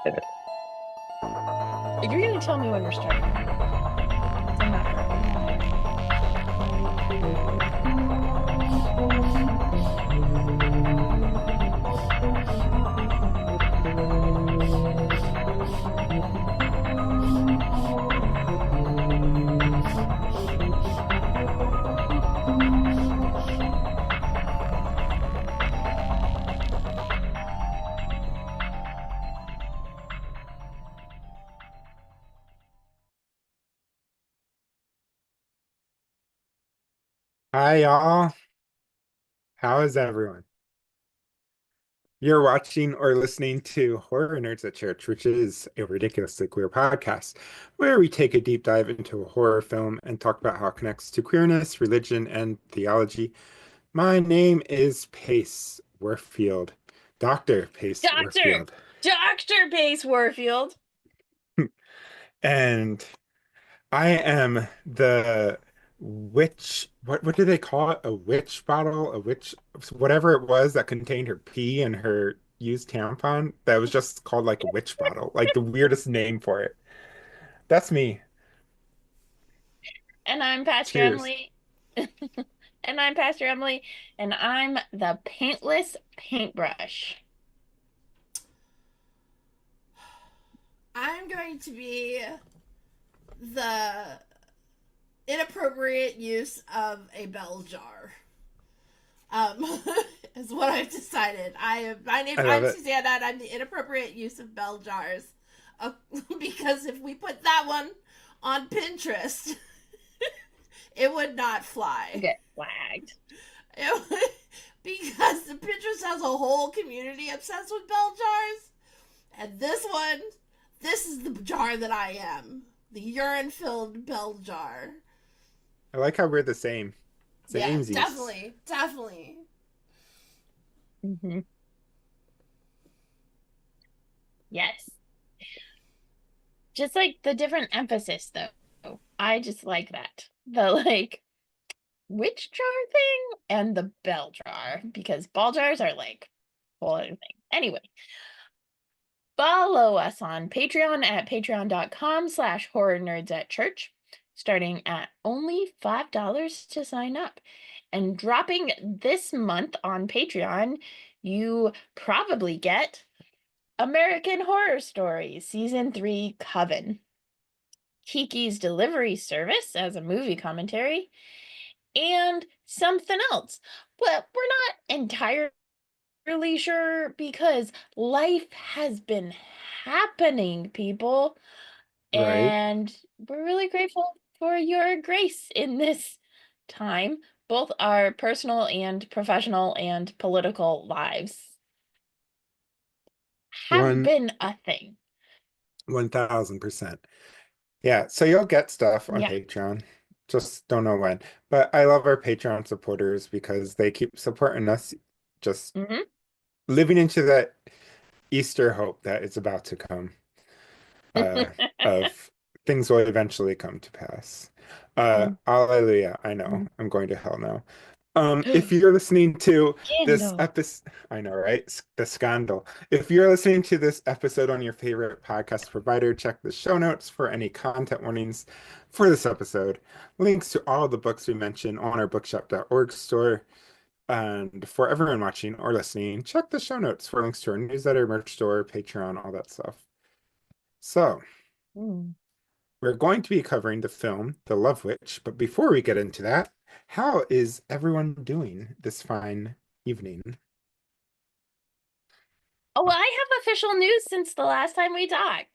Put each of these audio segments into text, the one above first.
You're gonna tell me when we're starting, right? 'Cause I'm not gonna remember. Hi, y'all. How is everyone? You're watching or listening to Horror Nerds at Church, which is a ridiculously queer podcast where we take a deep dive into a horror film and talk about how it connects to queerness, religion, and theology. My name is Pace Warfield, Dr. Pace Doctor! Warfield. Dr. Pace Warfield. And I am the witch. What do they call it? A witch bottle? A witch, whatever it was that contained her pee and her used tampon. That was just called like a witch bottle, like the weirdest name for it. That's me. And I'm Pastor Cheers. Emily. And I'm Pastor Emily, and I'm the paintless paintbrush. I'm going to be the inappropriate use of a bell jar. Um, is what I've decided. I love I'm it. Susanna, and I'm the inappropriate use of bell jars. Uh, because if we put that one on Pinterest, it would not You fly. get flagged. It would, because the Pinterest has a whole community obsessed with bell jars, and this is the jar that I am. The urine filled bell jar. I like how we're the same. Yeah, Samesies. definitely. Definitely. Hmm. Yes. Just like the different emphasis, though. I just like that. The witch jar thing and the bell jar, because ball jars are like a whole other thing. Anyway, follow us on Patreon at patreon.com/horror nerds at church, starting at only $5 to sign up. And dropping this month on Patreon, you probably get American Horror Story Season 3 Coven, Kiki's Delivery Service as a movie commentary, and something else. But we're not entirely sure because life has been happening, people. Right. And we're really grateful for your grace in this time, both our personal and professional and political lives have One been a thing. 1000%. Yeah, so you'll get stuff on Yeah. Patreon. Just don't know when. But I love our Patreon supporters because they keep supporting us, just Hmm. living into that Easter hope that it's about to come, uh, of things will eventually come to pass. Hallelujah. I know. I'm going to hell now. If you're listening to this Scandal. episode, I know, right? The scandal. If you're listening to this episode on your favorite podcast provider, check the show notes for any content warnings for this episode. Links to all the books we mentioned on our bookshop.org store. And for everyone watching or listening, check the show notes for links to our newsletter, merch store, Patreon, all that stuff. So, Mm. we're going to be covering the film The Love Witch, but before we get into that, how is everyone doing this fine evening? Oh, well, I have official news since the last time we talked.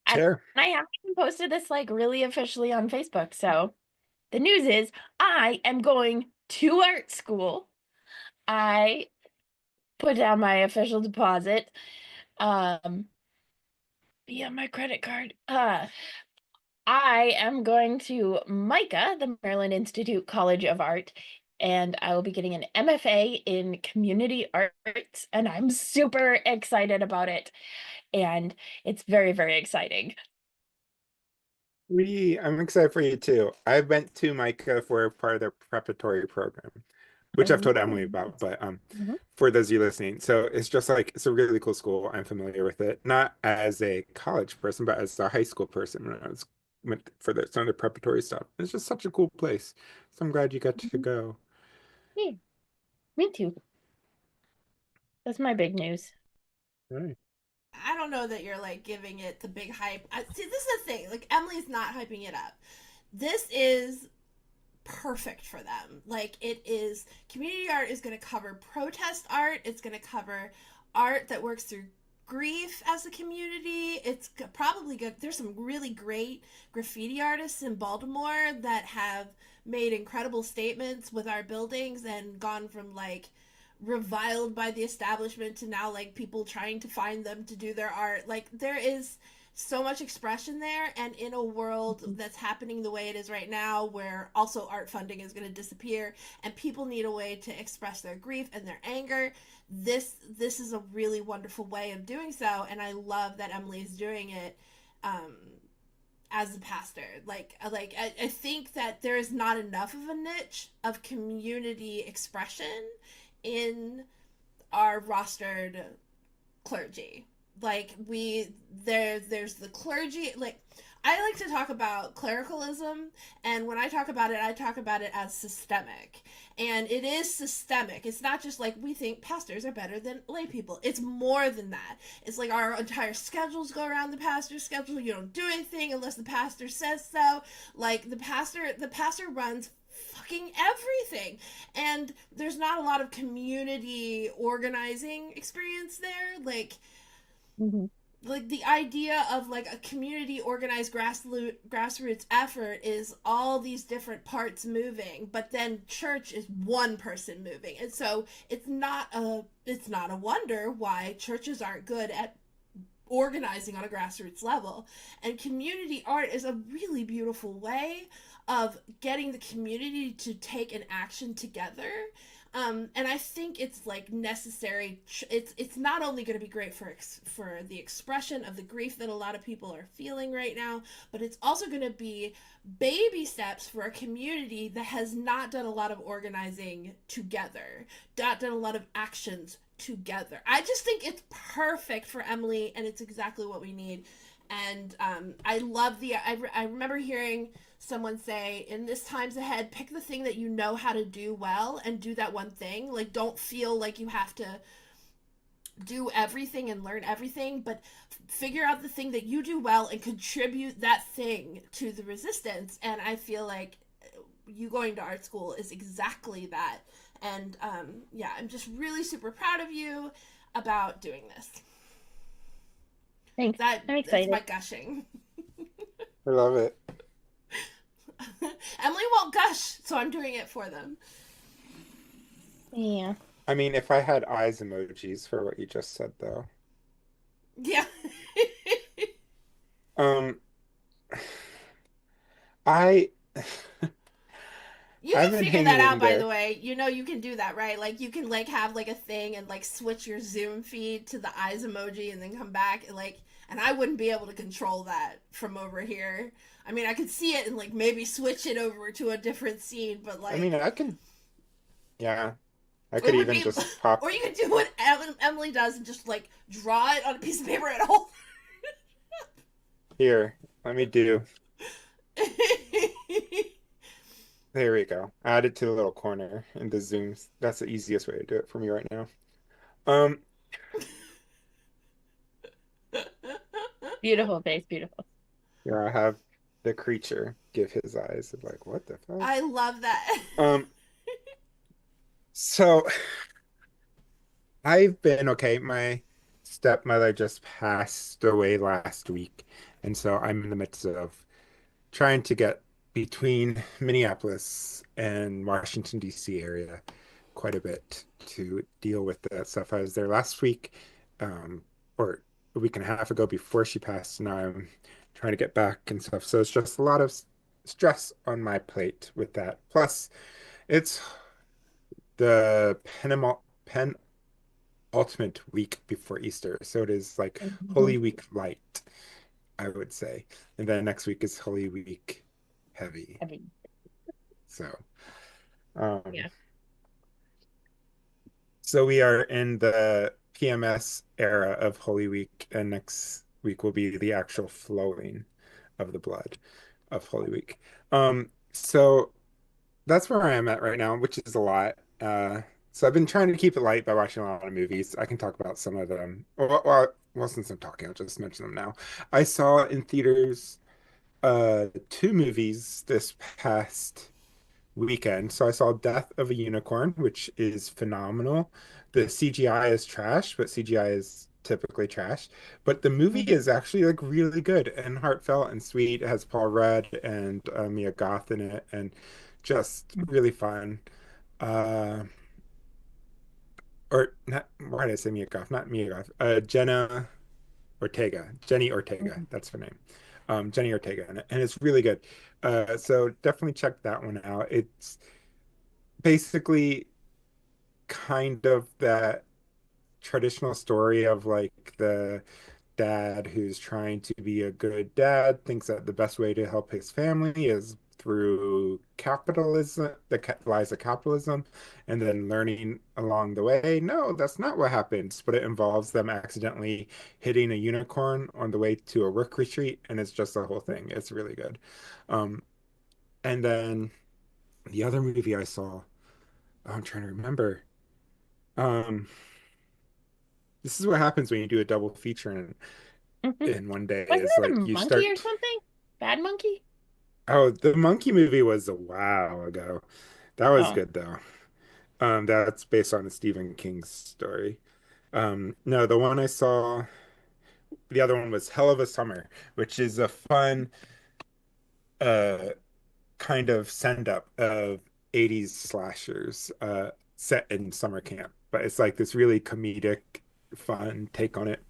And Share. I haven't even posted this really officially on Facebook. So the news is I am going to art school. I put down my official deposit um via my credit card. I am going to MICA, the Maryland Institute College of Art, and I will be getting an MFA in community arts, and I'm super excited about it. And it's very, very exciting. I'm excited for you too. I went to Micah for part of their preparatory program. which I've told Emily Oh, about, but mhm. for those of you listening, so it's just like it's a really cool school. I'm familiar with it, not as a college person, but as a high school person when I was went for some of the preparatory stuff. It's just such a cool place. So I'm glad you got to Mhm. go. Yeah, me too. That's my big news. Right. I don't know that you're like giving it the big hype. See, this is the thing. Like Emily's not hyping it up. This is perfect for them. Like it is community art is going to cover protest art. It's going to cover art that works through grief as a community. It's probably good. There's some really great graffiti artists in Baltimore that have made incredible statements with our buildings and gone from like reviled by the establishment to now like people trying to find them to do their art. Like there is so much expression there, and in a world Mhm. that's happening the way it is right now where also art funding is going to disappear and people need a way to express their grief and their anger, this is a really wonderful way of doing so, and I love that Emily is doing it um as a pastor. I think that there is not enough of a niche of community expression in our rostered clergy. Like there's the clergy. Like I like to talk about clericalism, and when I talk about it, I talk about it as systemic. And it is systemic. It's not just like we think pastors are better than lay people. It's more than that. It's like our entire schedules go around the pastor's schedule. You don't do anything unless the pastor says so. Like the pastor runs fucking everything, and there's not a lot of community organizing experience there. Mhm. Like the idea of like a community organized grassroots effort is all these different parts moving, but then church is one person moving, and so it's not a wonder why churches aren't good at organizing on a grassroots level. And community art is a really beautiful way of getting the community to take an action together. And I think it's like necessary. It's not only going to be great for the expression of the grief that a lot of people are feeling right now, but it's also going to be baby steps for a community that has not done a lot of organizing together, not done a lot of actions together. I just think it's perfect for Emily, and it's exactly what we need. And I love I remember hearing someone say, in this times ahead, pick the thing that you know how to do well and do that one thing. Like, don't feel like you have to do everything and learn everything, but figure out the thing that you do well and contribute that thing to the resistance. And I feel like you going to art school is exactly that. And yeah, I'm just really super proud of you about doing this. Thanks. I'm That's my excited. gushing. I love it. Emily won't gush, so I'm doing it for them. Yeah. I mean, if I had eyes emojis for what you just said, though. Yeah. Um, I You I've can been figure that hanging in out, by the there. way. You know you can do that, right? Like you can like have like a thing and like switch your Zoom feed to the eyes emoji and then come back and like, and I wouldn't be able to control that from over here. I mean, I could see it and like maybe switch it over to a different scene, but I mean, like I can, yeah, I it could would even be, just pop or you could do what Emily does and just like draw it on a piece of paper and hold. here. Let me do. There we go. Add it to the little corner in the zooms. That's the easiest way to do it for me right now. Um, Beautiful face, beautiful. Here I have the creature give his eyes. Like, what the fuck? I love that. Um, so I've been okay. My stepmother just passed away last week, and so I'm in the midst of trying to get between Minneapolis and Washington, D.C. area quite a bit to deal with that stuff. I was there last week, or a week and a half ago before she passed. Now I'm trying to get back and stuff. So it's just a lot of stress on my plate with that. Plus, it's the penultimate week before Easter. So it is like Mhm. Holy Week light, I would say. And then next week is Holy Week heavy. I mean, So, um, yeah. So we are in the PMS era of Holy Week, and next week will be the actual flowing of the blood of Holy Week. So that's where I am at right now, which is a lot. So I've been trying to keep it light by watching a lot of movies. I can talk about some of them. Well, since I'm talking, I'll just mention them now. I saw in theaters two movies this past weekend. So I saw Death of a Unicorn, which is phenomenal. The CGI is trash, but CGI is typically trash. But the movie Mhm. is actually like really good and heartfelt and sweet. It has Paul Rudd and Mia Goth in it, and just really fun. Uh, or not, why did I say Mia Goth? Not Mia Goth. Jenny Ortega. Mhm. That's her name. Jenny Ortega, and it's really good. So definitely check that one out. It's basically kind of that traditional story of like the dad who's trying to be a good dad, thinks that the best way to help his family is through capitalism, the lies of capitalism, and then learning along the way, no, that's not what happens, but it involves them accidentally hitting a unicorn on the way to a work retreat, and it's just a whole thing. It's really good. Um, and then the other movie I saw, oh, I'm trying to remember. Um, this is what happens when you do a double feature Mhm. in one day Wasn't is it a like you monkey or start. something? Bad monkey? Oh, the monkey movie was a while ago. That was Oh. good though. That's based on a Stephen King story. No, the one I saw, the other one was Hell of a Summer, which is a fun uh kind of send up of 80s slashers set in summer camp. But it's like this really comedic, fun take on it.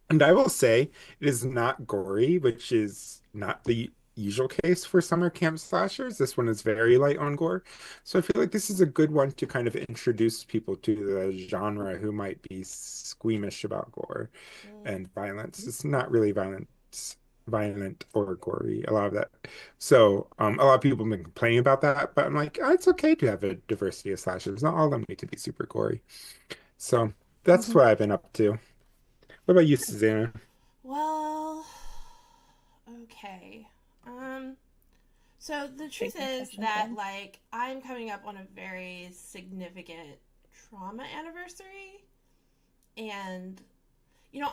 And I will say it is not gory, which is not the usual case for summer camp slashers. This one is very light on gore. So I feel like this is a good one to kind of introduce people to the genre who might be squeamish about gore Mm. and violence. It's not really violent or gory, a lot of that. So a lot of people have been complaining about that, but I'm like, oh, it's okay to have a diversity of slashers. Not all of them need to be super gory. So that's Mhm. what I've been up to. What about you, Susanna? Well, okay. Um, so the truth Tricky is question that time. like I'm coming up on a very significant trauma anniversary, and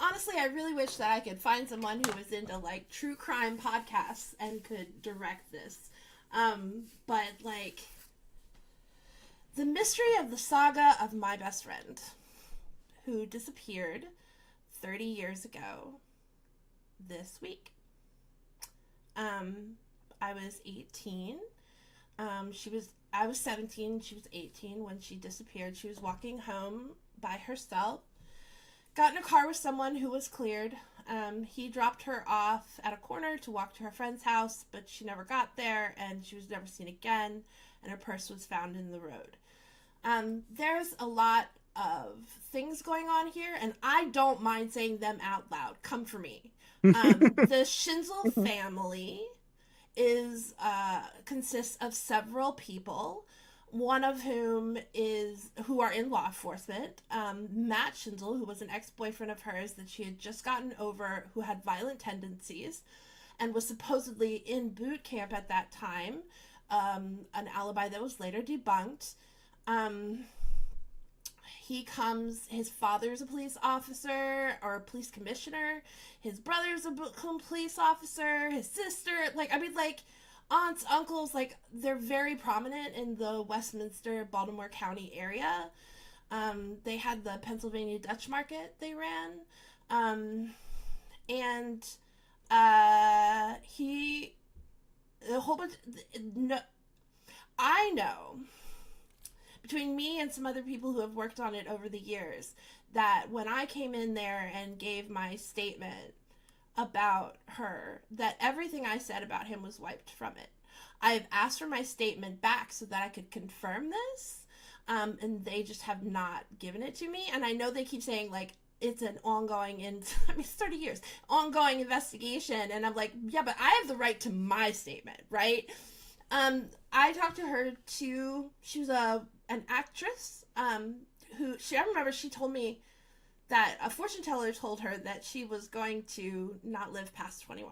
honestly, I really wish that I could find someone who was into like true crime podcasts and could direct this. But like the mystery of the saga of my best friend who disappeared 30 years ago this week. Um, I was 18. I was 17. She was 18 when she disappeared. She was walking home by herself. Got in a car with someone who was cleared. He dropped her off at a corner to walk to her friend's house, but she never got there and she was never seen again, and her purse was found in the road. There's a lot of things going on here, and I don't mind saying them out loud. Come for me. The Shinzel Mhm. family is consists of several people, one of who are in law enforcement. Matt Schindel, who was an ex-boyfriend of hers that she had just gotten over, who had violent tendencies, and was supposedly in boot camp at that time. An alibi that was later debunked. Um, his father's a police officer or a police commissioner, his brother's a police officer, his sister, like aunts, uncles, like they're very prominent in the Westminster, Baltimore County area. They had the Pennsylvania Dutch Market they ran. And he a whole bunch. No, I know between me and some other people who have worked on it over the years that when I came in there and gave my statement about her, that everything I said about him was wiped from it. I've asked for my statement back so that I could confirm this, and they just have not given it to me. And I know they keep saying like it's an ongoing I mean it's 30 years ongoing investigation, and I'm like, yeah, but I have the right to my statement, right? I talked to her too. She was an actress I remember she told me that a fortune teller told her that she was going to not live past 21.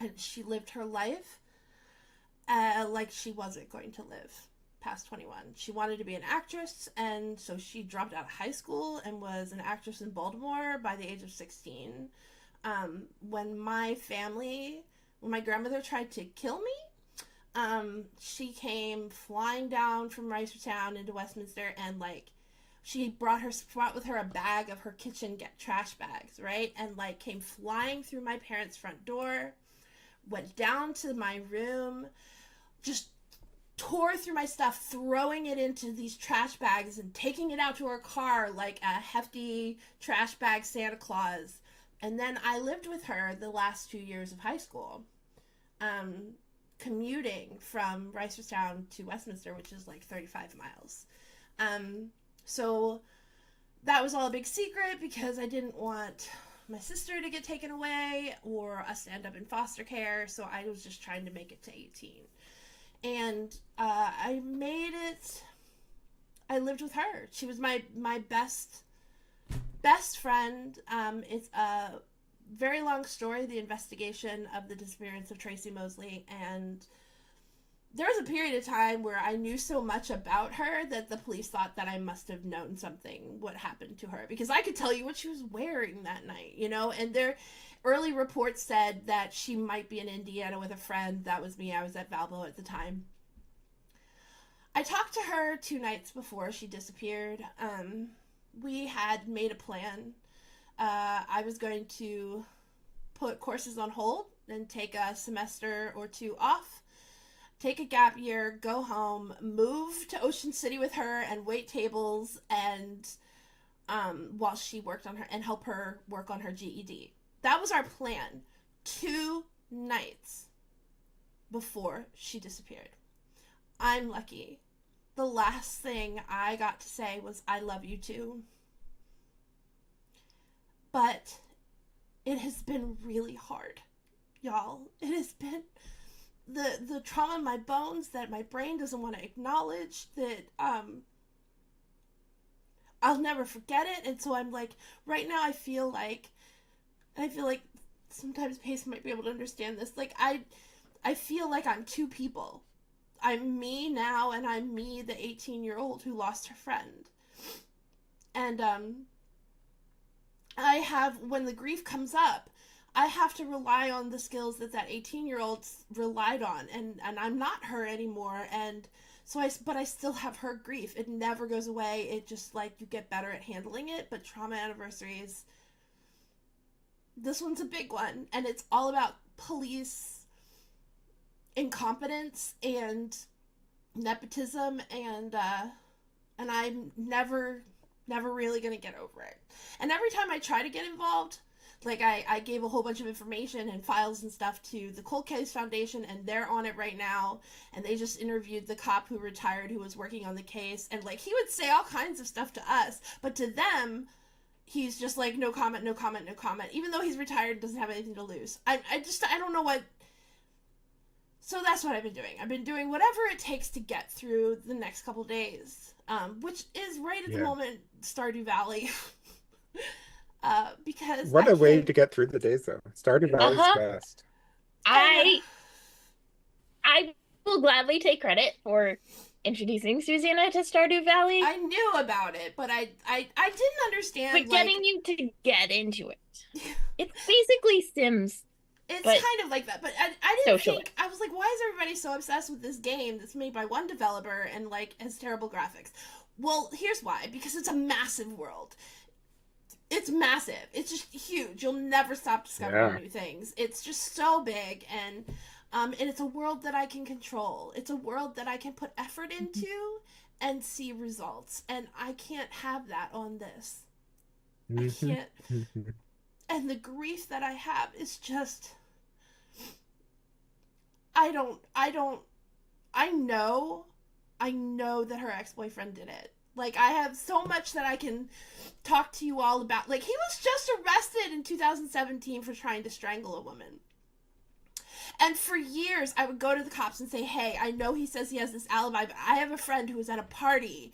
And she lived her life like she wasn't going to live past 21. She wanted to be an actress, and so she dropped out of high school and was an actress in Baltimore by the age of 16. When my grandmother tried to kill me, she came flying down from Reisterstown into Westminster, and like she brought with her a bag of her kitchen trash bags, right? And like came flying through my parents' front door, went down to my room, just tore through my stuff, throwing it into these trash bags and taking it out to her car like a hefty trash bag Santa Claus. And then I lived with her the last 2 years of high school, commuting from Reisterstown to Westminster, which is like 35 miles. So that was all a big secret because I didn't want my sister to get taken away or us to end up in foster care. So I was just trying to make it to 18. And I made it. I lived with her. She was my best friend. It's a very long story, the investigation of the disappearance of Tracy Mosley, and there was a period of time where I knew so much about her that the police thought that I must have known something what happened to her, because I could tell you what she was wearing that night, you know. And their early reports said that she might be in Indiana with a friend. That was me. I was at Valbo at the time. I talked to her 2 nights before she disappeared. We had made a plan. I was going to put courses on hold and take a semester or 2 off, take a gap year, go home, move to Ocean City with her and wait tables, and while she worked on her and help her work on her GED. That was our plan 2 nights before she disappeared. I'm lucky. The last thing I got to say was, "I love you too." But it has been really hard, y'all. It has been the trauma in my bones that my brain doesn't want to acknowledge, that I'll never forget it. And so I'm like, right now I feel like sometimes Pace might be able to understand this. Like I feel like I'm 2 people. I'm me now, and I'm me, the 18-year-old who lost her friend. And I have, when the grief comes up, I have to rely on the skills that 18-year-old relied on, and I'm not her anymore. And so but I still have her grief. It never goes away. It just, like, you get better at handling it. But trauma anniversaries, this one's a big one, and it's all about police incompetence and nepotism, and I'm never really gonna get over it. And every time I try to get involved, like I gave a whole bunch of information and files and stuff to the Cold Case Foundation, and they're on it right now, and they just interviewed the cop who retired who was working on the case, and like he would say all kinds of stuff to us, but to them he's just like, no comment, no comment, no comment, even though he's retired and doesn't have anything to lose. I don't know what. So that's what I've been doing. I've been doing whatever it takes to get through the next couple days, which is right at the moment Stardew Valley. Because what a way to get through the days, though. Stardew Valley's best. I will gladly take credit for introducing Susanna to Stardew Valley. I knew about it, but I didn't understand. But getting you to get into it, it's basically Sims. It's kind of like that, but I didn't think, I was like, why is everybody so obsessed with this game that's made by one developer and, like, has terrible graphics? Well, here's why. Because it's a massive world. It's massive. It's just huge. You'll never stop discovering new things. It's just so big, and it's a world that I can control. It's a world that I can put effort into and see results, and I can't have that on this. I can't. And the grief that I have is just, I know that her ex-boyfriend did it. Like, I have so much that I can talk to you all about. Like, he was just arrested in 2017 for trying to strangle a woman. And for years, I would go to the cops and say, hey, I know he says he has this alibi, but I have a friend who was at a party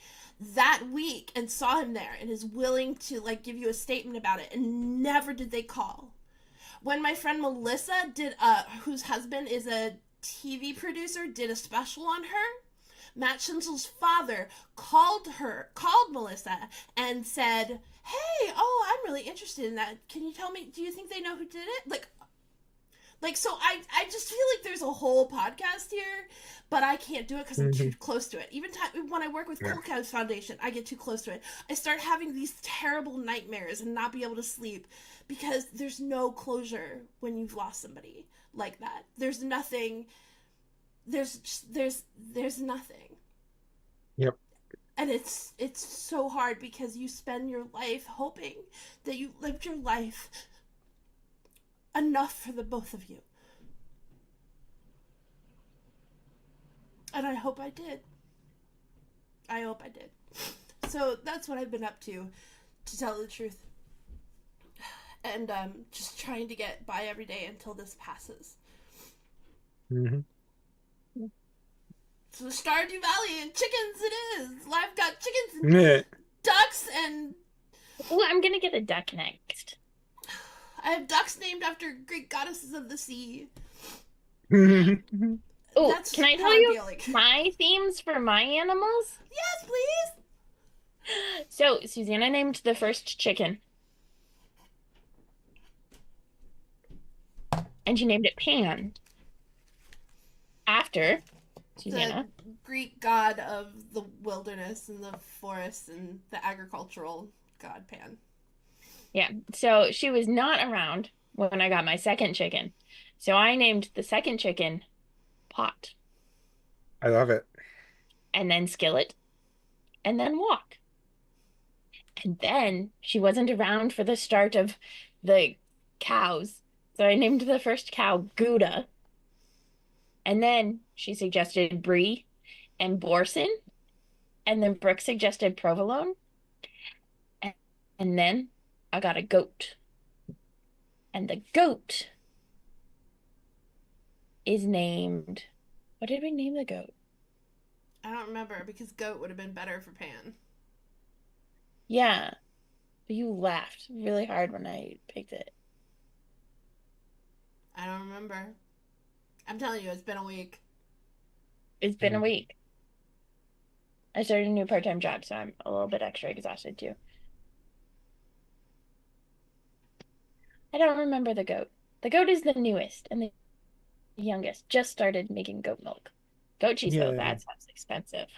that week and saw him there and is willing to, like, give you a statement about it. And never did they call. When my friend Melissa whose husband is a TV producer, did a special on her, Matt Schinzel's father called Melissa and said, hey, oh, I'm really interested in that. Can you tell me, do you think they know who did it? So I just feel like there's a whole podcast here, but I can't do it because I'm too close to it. Even when I work with Cold Cows Foundation, I get too close to it. I start having these terrible nightmares and not be able to sleep because there's no closure when you've lost somebody like that. There's nothing. There's nothing. Yep. And it's so hard because you spend your life hoping that you lived your life enough for the both of you. And I hope I did. So that's what I've been up to tell the truth. And just trying to get by every day until this passes. Mm-hmm. So Stardew Valley and chickens it is. I've got chickens and ducks and... Oh, I'm gonna get a duck next. I have ducks named after Greek goddesses of the sea. Oh, That's can I how tell I'm you feeling. my themes for my animals? Yes, please. So Susanna named the first chicken. And she named it Pan. After Susanna. The Greek god of the wilderness and the forest and the agricultural god Pan. Yeah, so she was not around when I got my second chicken. So I named the second chicken Pot. I love it. And then Skillet. And then Walk. And then she wasn't around for the start of the cows. So I named the first cow Gouda. And then she suggested Brie and Borson. And then Brooke suggested Provolone. And then I got a goat. And the goat is named... What did we name the goat? I don't remember because goat would have been better for Pan. Yeah. But you laughed really hard when I picked it. I don't remember. I'm telling you, it's been a week. It's been a week. I started a new part-time job, so I'm a little bit extra exhausted too. I don't remember the goat. The goat is the newest and the youngest. Just started making goat milk. Goat cheese, though, that sounds expensive.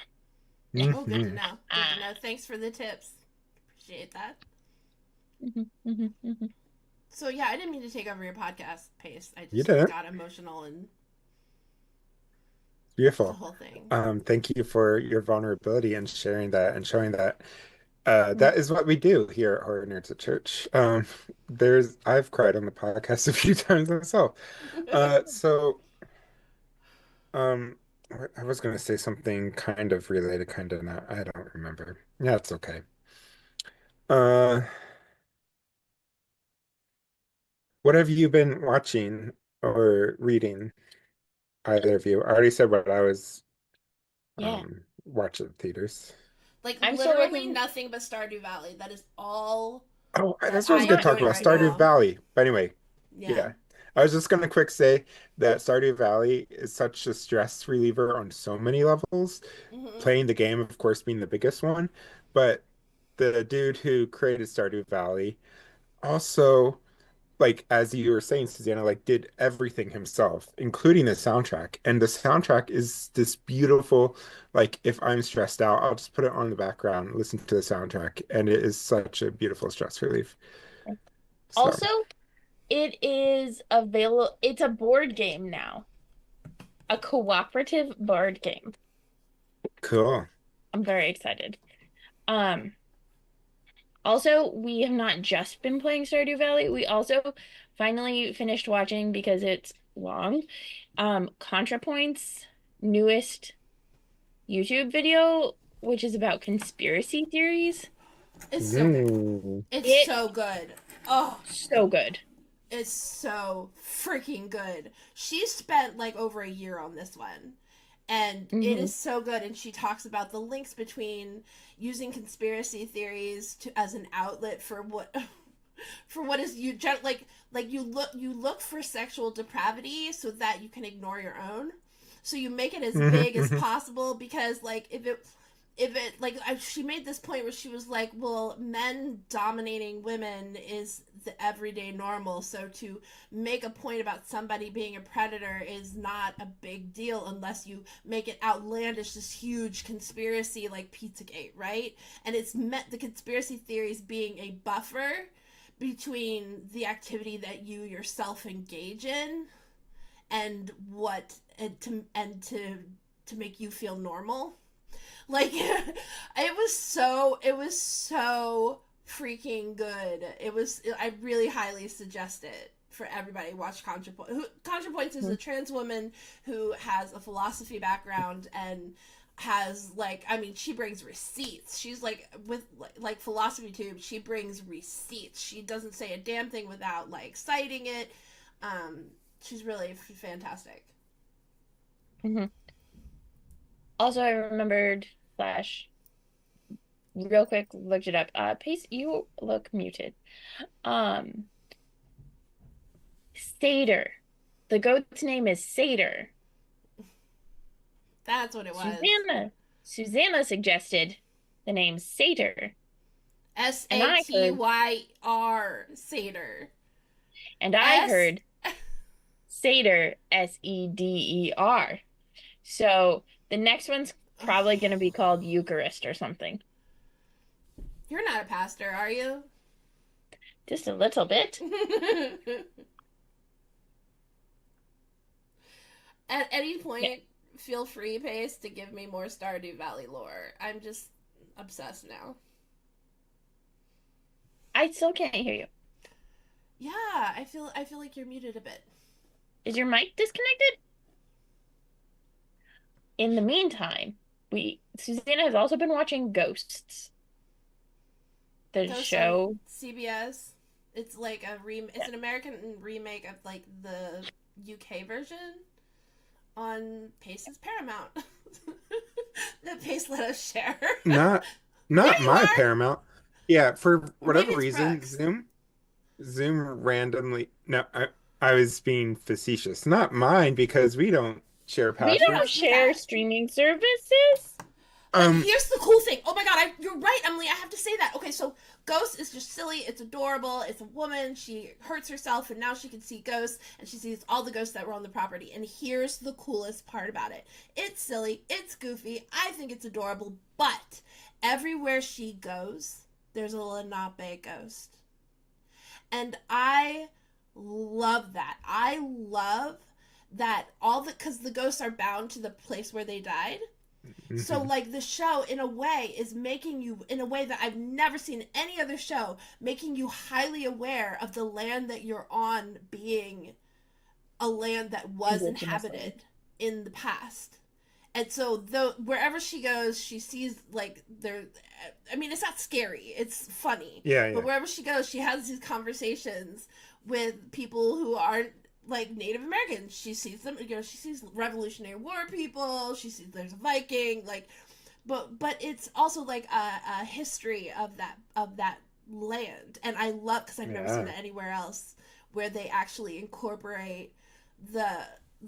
Oh, good to know. Good to know. Thanks for the tips. Appreciate that. So, yeah, I didn't mean to take over your podcast pace. I just got emotional and beautiful. The whole thing. Thank you for your vulnerability and sharing that and showing that that is what we do here at Horror Nerds at Church. I've cried on the podcast a few times myself. I was going to say something kind of related, kind of not. I don't remember. Yeah, it's okay. What have you been watching or reading, either of you? I already said what I was watching at theaters. Like, I'm literally nothing but Stardew Valley. That is all. Oh, that's what I was going to talk about, Stardew Valley. But anyway, yeah. I was just going to quick say that Stardew Valley is such a stress reliever on so many levels. Playing the game, of course, being the biggest one. But the dude who created Stardew Valley also, like, as you were saying, Susanna, like, did everything himself, including the soundtrack. And the soundtrack is this beautiful, like, if I'm stressed out, I'll just put it on the background, listen to the soundtrack. And it is such a beautiful stress relief. Also, it is available. It's a board game now. A cooperative board game. Cool. I'm very excited. Also, we have not just been playing Stardew Valley. We also finally finished watching, because it's long, ContraPoint's newest YouTube video, which is about conspiracy theories. It's so good. It's so good. Oh, so good. is so freaking good. She spent like over a year on this one. And it Hmm. is so good. And she talks about the links between using conspiracy theories as an outlet for what for what is like you look for sexual depravity so that you can ignore your own. So you make it as big as Mhm. possible because like if it like she made this point where she was like, well, men dominating women is the everyday normal, so to make a point about somebody being a predator is not a big deal unless you make it outlandish, this huge conspiracy like Pizzagate, right? And it's meant the conspiracy theories being a buffer between the activity that you yourself engage in and what and to make you feel normal. Like it was so freaking good. I really highly suggest it for everybody. Watch ContraPoint. ContraPoints is a trans woman who has a philosophy background and has like, I mean, she brings receipts. She's like with like philosophy tube, she brings receipts. She doesn't say a damn thing without like citing it. Um she's really fantastic. Hmm. Also, I remembered slash real quick looked it up. Pace, you look muted. Um, Satyr. The goat's name is Satyr. That's what it was. Susanna suggested the name Satyr, S and A I T heard Y R Seder. and I S. heard Seder, Seder. So the next one's probably going to be called Eucharist or something. You're not a pastor, are you? Just a little bit. At any Yeah, point, feel free, Pace, to give me more Stardew Valley lore. I'm just obsessed now. I still can't hear you. Yeah, I feel like you're muted a bit. Is your mic disconnected? In the meantime, we Susanna has also been watching Ghosts, the Ghosts on show. CBS. It's like it's an American remake of like the UK version on Pace's Paramount that Pace let us share. Not There not you my are. Paramount. Yeah, for Or maybe whatever it's reason, Brooks. Zoom randomly. No, I was being facetious. Not mine because we don't share We You don't passwords. must be share fat. streaming services. But Um, here's the cool thing. Oh my god, you're right, Emily. I have to say that. Okay, so Ghost is just silly. It's adorable. It's a woman. She hurts herself, and now she can see ghosts, and she sees all the ghosts that were on the property. And here's the coolest part about it: it's silly. It's goofy. I think it's adorable. But everywhere she goes, there's a Lenape ghost, and I love that. I love that all the because the ghosts are bound to the place where they died, so mhm. like the show in a way is making you in a way that I've never seen any other show, making you highly aware of the land that you're on being a land that was Indigenous land. inhabited in the past. And so though wherever she goes, she sees like there I mean it's not scary, it's funny. Yeah, But yeah, wherever she goes, she has these conversations with people who aren't like Native Americans. She sees them, she sees Revolutionary War people, she sees there's a Viking, like but it's also like a history of that land. And I love because I've never seen yeah, it anywhere else where they actually incorporate the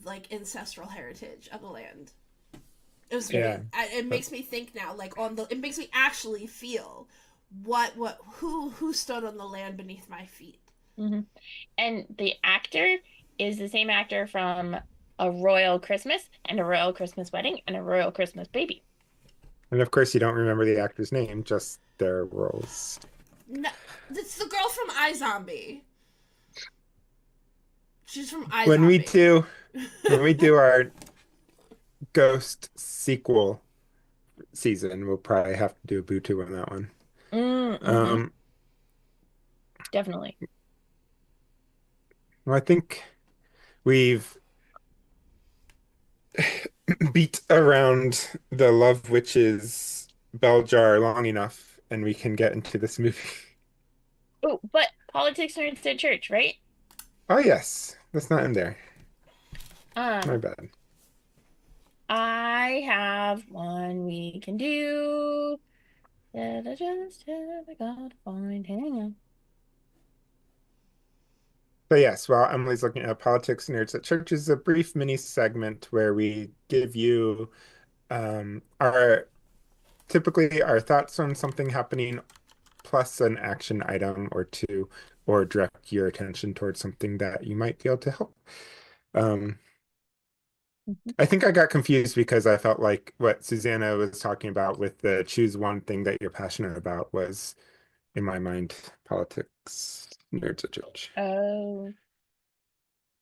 like ancestral heritage of the land. yeah. It makes me think now, like on the, it makes me actually feel what who stood on the land beneath my feet. Hmm. And the actor is the same actor from A Royal Christmas and A Royal Christmas Wedding and A Royal Christmas Baby. And of course, you don't remember the actor's name, just their roles. No, it's the girl from iZombie. She's from When we iZombie. do when we do our Ghost sequel season, we'll probably have to do a Boo on that one. Mm-hmm. Um, Definitely. well, I think we've beat around the Love Witches bell jar long enough, and we can get into this movie. Oh, but politics are instead church, right? Oh yes, that's not in there. My Um, bad. I have one we can do. That I just have gotta find. Hang on. But yes, while Emily's looking at politics, Nerds at Church is a brief mini segment where we give you our typically our thoughts on something happening plus an action item or two, or direct your attention towards something that you might be able to help. Um, Mhm. I think I got confused because I felt like what Susanna was talking about with the choose one thing that you're passionate about was, in my mind, politics, Nerds at Church. Oh,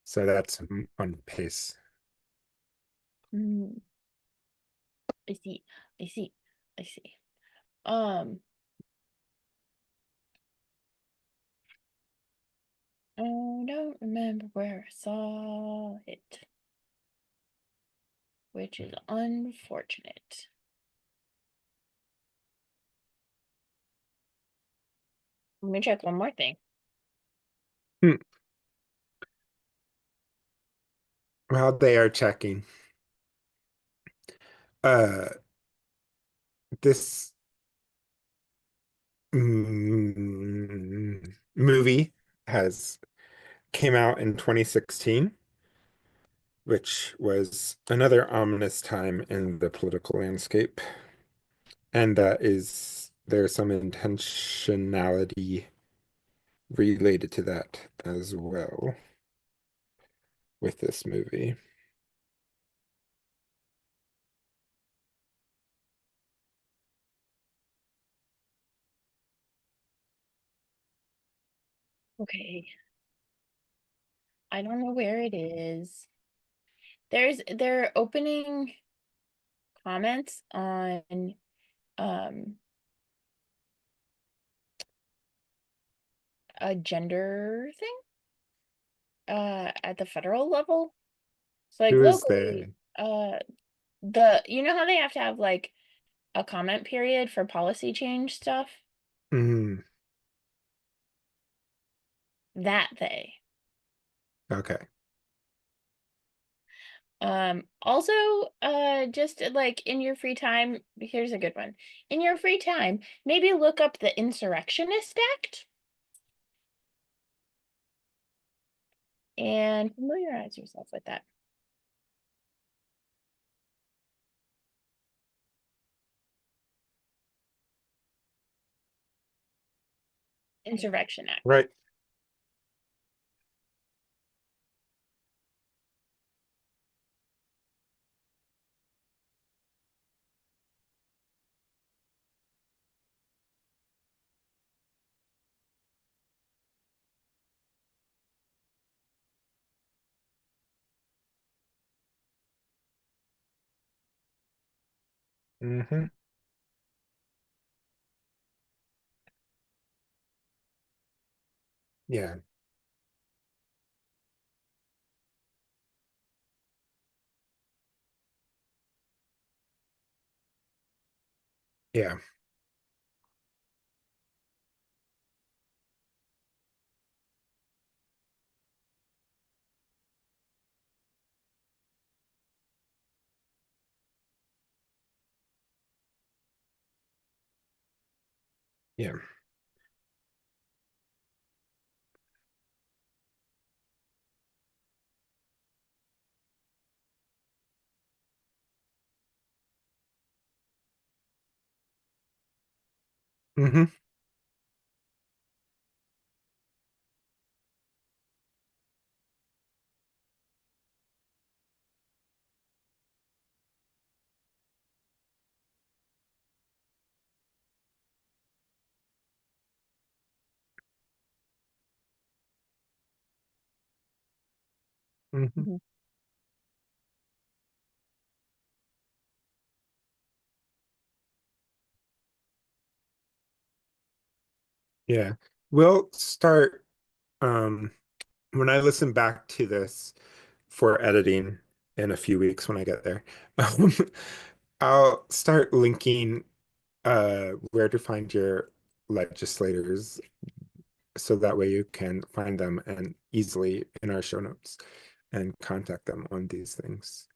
So that's on pace. mm, I see. I see. I see. Um, I don't remember where I saw it, which is unfortunate. Let me check one more thing. Hmm. Well, they are checking. Uh, this movie has came out in 2016, which was another ominous time in the political landscape. And that is there's some intentionality related to that as well with this movie. Okay. I don't know where it is. They're opening comments on um a gender thing at the federal level. So like Who is locally, they? the you know how they have to have like a comment period for policy change stuff? Mm, That they. okay. Also, just like in your free time, here's a good one. In your free time, maybe look up the Insurrectionist Act and familiarize yourself with that. Insurrection Act. Right. Hmm. Yeah. Yeah. Yeah. Hmm. Hmm. Mhm. Yeah. We'll start when I listen back to this for editing in a few weeks when I get there. Um, I'll start linking where to find your legislators so that way you can find them and easily in our show notes and contact them on these things.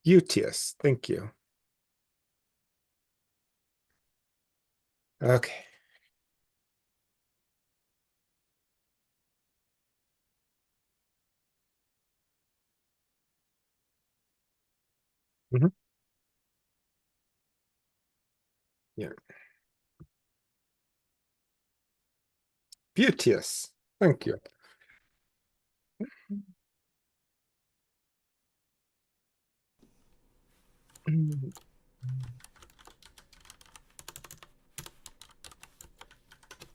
Utius, thank you. Okay. Mhm. Yeah. Beauteous. Thank you.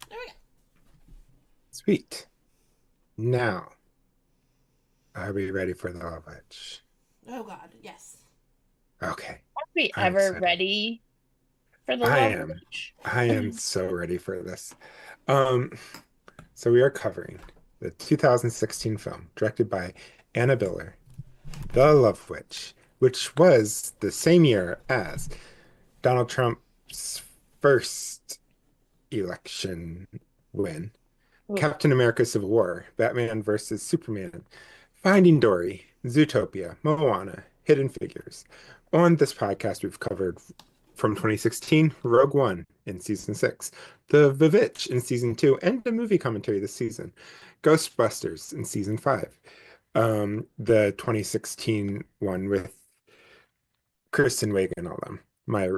There we Sweet. Now, are we ready for the love witch? go. Oh God, yes. Okay. Are we I'm ever excited. ready for the I love am. witch? I am so ready for this. Um, so we are covering the 2016 film directed by Anna Biller, The Love Witch, which was the same year as Donald Trump's first election win, Ooh. Captain America Civil War, Batman versus Superman, Finding Dory, Zootopia, Moana, Hidden Figures. On this podcast, we've covered from 2016, Rogue One in season 6, The Vivitch in season 2, and a movie commentary this season, Ghostbusters in season 5, the 2016 one with Kristen Wiig and all them. My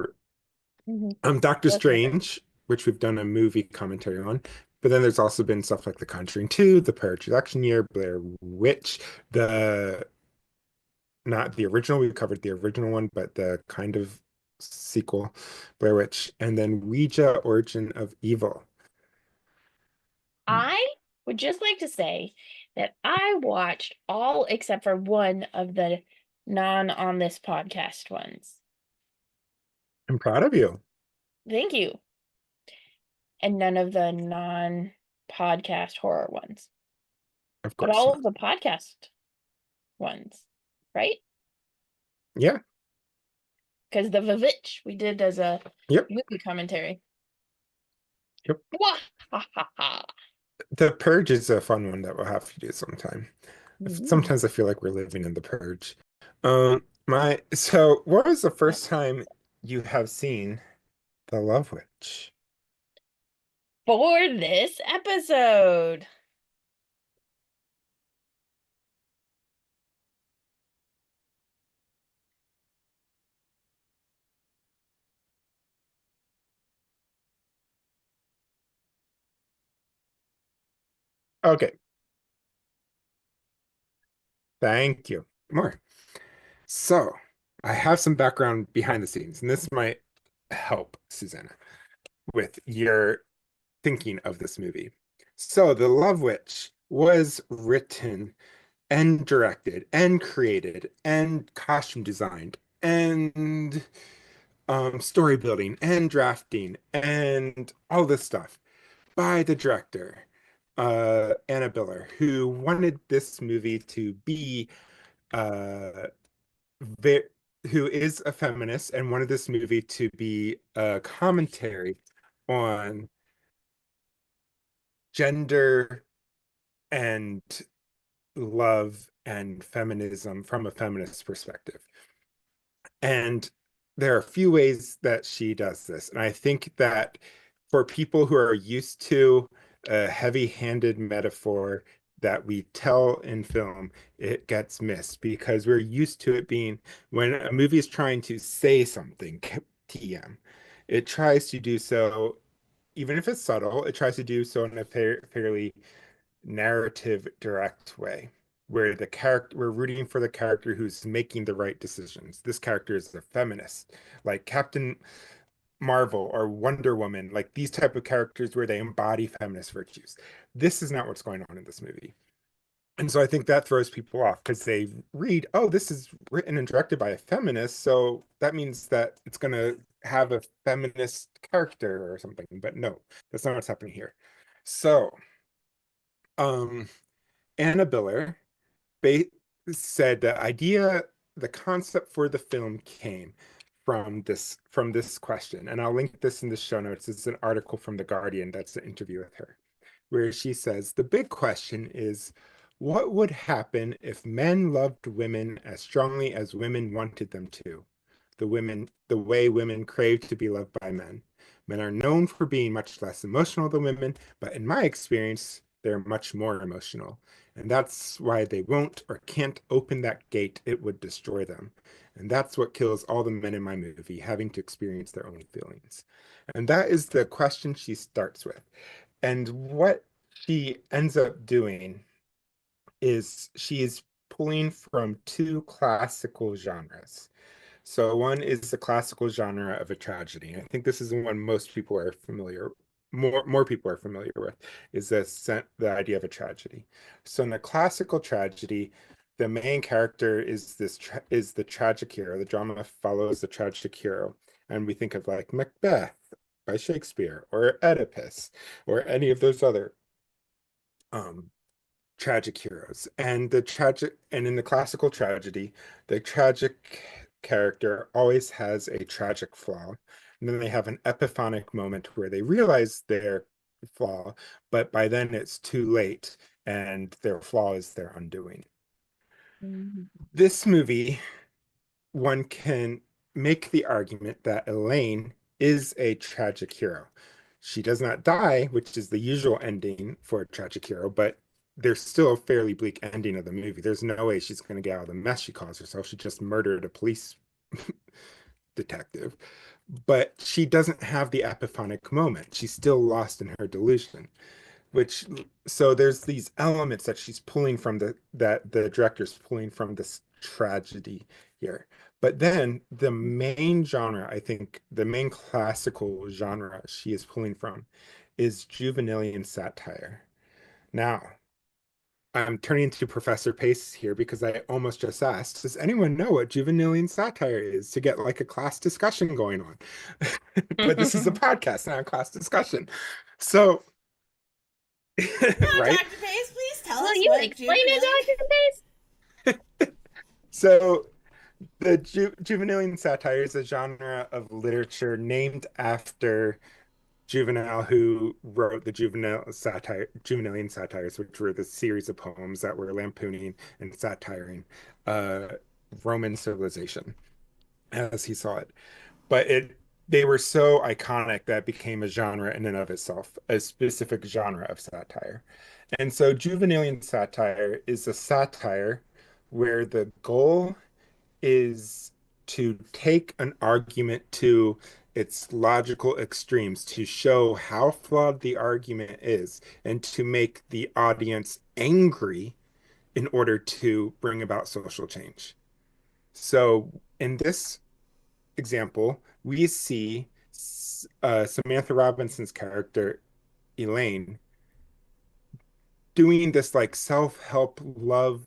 Mhm. Doctor That's my favorite. Strange, which we've done a movie commentary on. But then there's also been stuff like The Conjuring 2, The Purge Election Year, Blair Witch, the not the original, we covered the original one, but the kind of sequel, Blair Witch, and then Ouija Origin of Evil. I would just like to say that I watched all except for one of the non on this podcast ones. I'm proud of you. Thank you. And none of the non podcast horror ones, Of but course all not. of the podcast ones, right? Yeah. Because the Vivitch we did as a Yep. movie commentary. Yep. Wah! Ha ha ha. The Purge is a fun one that we'll have to do sometime. Mhm. Sometimes I feel like we're living in the Purge. What was the first time you have seen The Love Witch? For this episode. Okay, thank you. More. So, I have some background behind the scenes, and this might help, Susanna, with your thinking of this movie. So, The Love Witch was written and directed and created and costume designed and story building and drafting and all this stuff by the director, Anna Biller, who wanted this movie to be uh, ve- who is a feminist and wanted this movie to be a commentary on gender and love and feminism from a feminist perspective. And there are a few ways that she does this. And I think that for people who are used to a heavy-handed metaphor that we tell in film, it gets missed because we're used to it being when a movie is trying to say something, TM, it tries to do so, even if it's subtle, it tries to do so in a fairly narrative direct way where the character we're rooting for the character who's making the right decisions. This character is a feminist, like Captain Marvel or Wonder Woman, like these type of characters where they embody feminist virtues. This is not what's going on in this movie. And so I think that throws people off because they read, oh, this is written and directed by a feminist, so that means that it's going to have a feminist character or something. But no, that's not what's happening here. So, um, Anna Biller ba said the concept for the film came from this question, and I'll link this in the show notes. It's an article from The Guardian that's an interview with her, where she says the big question is, what would happen if men loved women as strongly as women wanted them to? The way women crave to be loved by men. Men are known for being much less emotional than women, but in my experience, they're much more emotional. And that's why they won't or can't open that gate. It would destroy them. And that's what kills all the men in my movie, having to experience their own feelings. And that is the question she starts with. And what she ends up doing is she is pulling from two classical genres. So one is the classical genre of a tragedy. And I think this is the one most people are familiar, more people are familiar with, is the idea of a tragedy. So in a classical tragedy, the main character is is the tragic hero. The drama follows the tragic hero. And we think of like Macbeth by Shakespeare or Oedipus or any of those other um tragic heroes. And in the classical tragedy, the tragic character always has a tragic flaw. And then they have an epiphanic moment where they realize their flaw, but by then it's too late and their flaw is their undoing. Mhm. This movie, one can make the argument that Elaine is a tragic hero. She does not die, which is the usual ending for a tragic hero, but there's still a fairly bleak ending of the movie. There's no way she's going to get out of the mess she caused herself. She just murdered a police detective. But she doesn't have the epiphanic moment. She's still lost in her delusion, which so there's these elements that she's pulling from that the director's pulling from this tragedy here. But then the main genre, I think the main classical genre she is pulling from is Juvenilian satire. Now, I'm turning to Professor Pace here because I almost just asked, does anyone know what Juvenilian satire is, to get like a class discussion going on? But this is a podcast, not a class discussion. So, No, right? Dr. Pace, please tell Will us you what explain juvenile. it, Dr. Pace? So the Juvenilian satire is a genre of literature named after Juvenal, who wrote the Juvenilian satires, which were the series of poems that were lampooning and satiring uh, Roman civilization as he saw it. But they were so iconic that it became a genre in and of itself, a specific genre of satire. And so Juvenilian satire is a satire where the goal is to take an argument to its logical extremes to show how flawed the argument is and to make the audience angry in order to bring about social change. So in this example, we see Samantha Robinson's character, Elaine, doing this like self-help love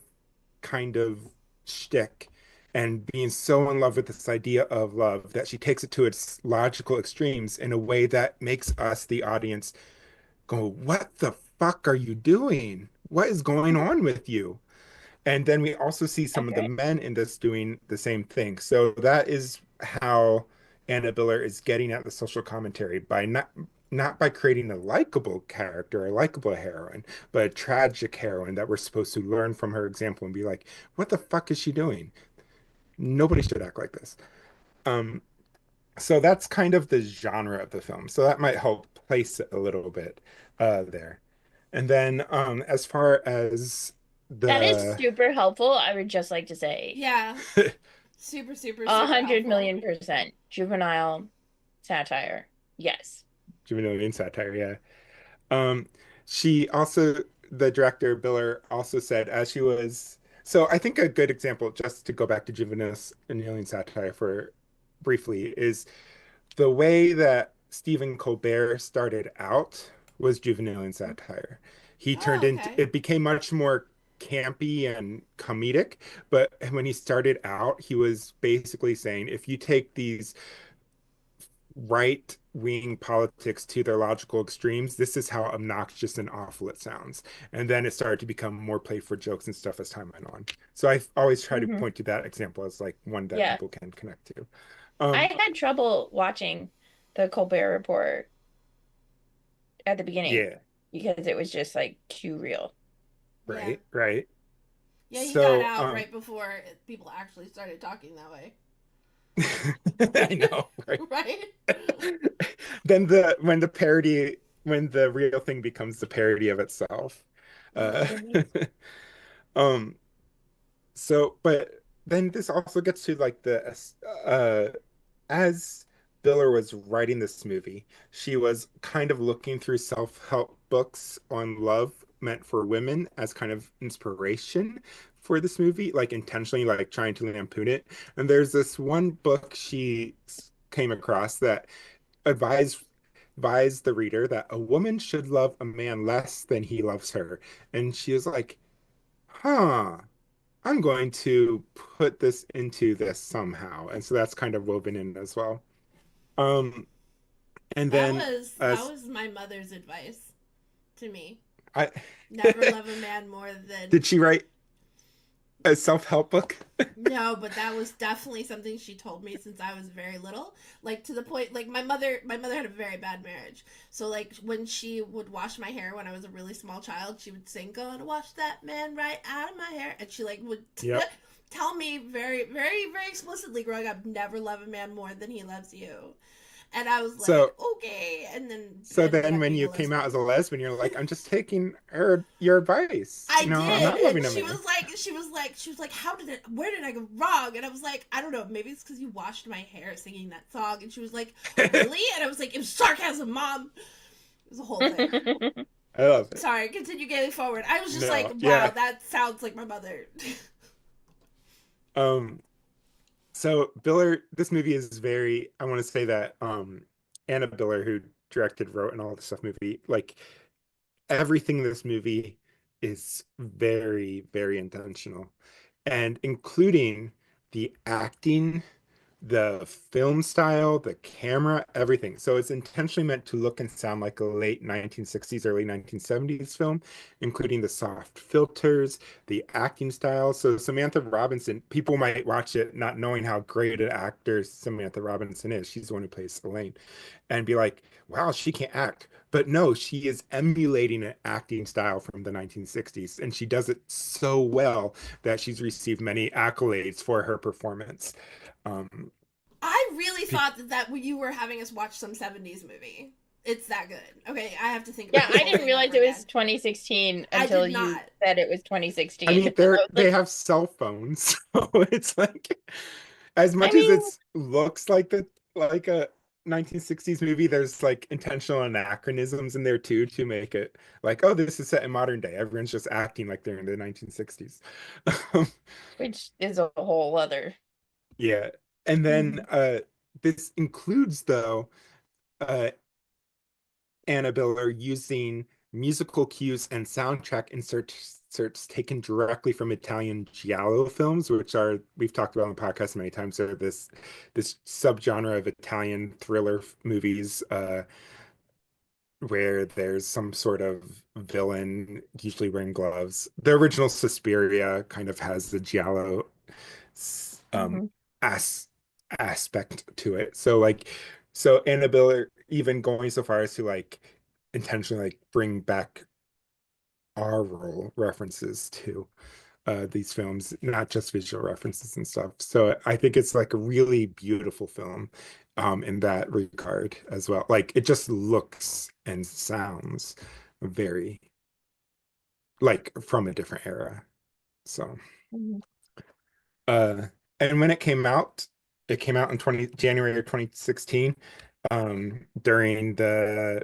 kind of shtick and being so in love with this idea of love that she takes it to its logical extremes in a way that makes us, the audience, go, what the fuck are you doing? What is going on with you? And then we also see some of the Okay. men in this doing the same thing. So that is how Anna Biller is getting at the social commentary by not by creating a likable character, a likable heroine, but a tragic heroine that we're supposed to learn from her example and be like, what the fuck is she doing? Nobody should act like this. Um, so that's kind of the genre of the film. So that might help place it a little bit there. And then as far as That is the super helpful. I would just like to say Yeah, super, super, a super hundred helpful. million percent juvenile satire. Yes. Juvenilian satire, yeah. Um, she also, the director Biller also said, as she was, so I think a good example, just to go back to juvenile and alien satire for briefly, is the way that Stephen Colbert started out was juvenile satire. He Oh, turned into, okay. it became much more campy and comedic, but when he started out, he was basically saying, if you take these right wing politics to their logical extremes, this is how obnoxious and awful it sounds. And then it started to become more play for jokes and stuff as time went on. So I always try to Hmm. point to that example as like one that Yeah. people can connect to. I Um, had trouble watching the Colbert Report at the beginning yeah, because it was just like too real. Yeah. right, right. Yeah, he got So, out right before people actually started talking that way. I know, right? Right? Then when the real thing becomes the parody of itself. Uh, Mhm. um, but then this also gets to like as Biller was writing this movie, she was kind of looking through self-help books on love meant for women as kind of inspiration for this movie, like intentionally like trying to lampoon it. And there's this one book she came across that advised advised the reader that a woman should love a man less than he loves her. And she was like, huh, I'm going to put this into this somehow. And so that's kind of woven in as well. Um, and then That as was my mother's advice to me. I Never love a man more than did she write a self-help book? no, but that was definitely something she told me since I was very little. Like to the point like my mother had a very bad marriage. So like when she would wash my hair when I was a really small child, she would sing "Gonna wash that man right out of my hair," and she like would Yep. tell me very very very explicitly growing up, never love a man more than he loves you. And I was like, So okay, and then so ended then up when being a you came out as lesbian. a lesbian, you're like, I'm just taking your advice. I I'm did, not and loving a man. she was like, how did it? Where did I go wrong? And I was like, I don't know. Maybe it's because you washed my hair singing that song. And she was like, really? And I was like, it was sarcasm, mom. It was a whole thing. I love it. Sorry, continue getting forward. I was just like, No, wow, yeah. that sounds like my mother. Um, so Biller, this movie is very, I want to say that Anna Biller, who directed, wrote, and all the stuff movie, like everything in this movie is very, very intentional. And including the acting, the film style, the camera, everything. So it's intentionally meant to look and sound like a late 1960s, early 1970s film, including the soft filters, the acting style. So Samantha Robinson, people might watch it not knowing how great an actor Samantha Robinson is. She's the one who plays Elaine, and be like, wow, she can't act. But no, she is emulating an acting style from the 1960s, and she does it so well that she's received many accolades for her performance. Um, I really thought that you were having us watch some 70s movie. It's that good. Okay, I have to think Yeah, about this I whole didn't thing realize over it was again. 2016 I until did you not. said it was I 2016. mean, I was they like, have cell phones, so it's like as I much as mean, it looks like a 1960s movie, there's like intentional anachronisms in there too to make it like, oh, this is set in modern day. Everyone's just acting like they're in the 1960s. which is a whole other. Yeah. And then Mhm. this includes though uh Annabelle are using musical cues and soundtrack inserts taken directly from Italian giallo films, which are we've talked about on the podcast many times. They're this subgenre of Italian thriller movies where there's some sort of villain, usually wearing gloves. The original Suspiria kind of has the giallo um Mhm. as aspect to it. So Annabelle are even going so far as to like intentionally like bring back our role references to these films, not just visual references and stuff. So I think it's like a really beautiful film in that regard as well. Like it just looks and sounds very like from a different era. So Mhm. uh and when it came out in 20 January of 2016 during the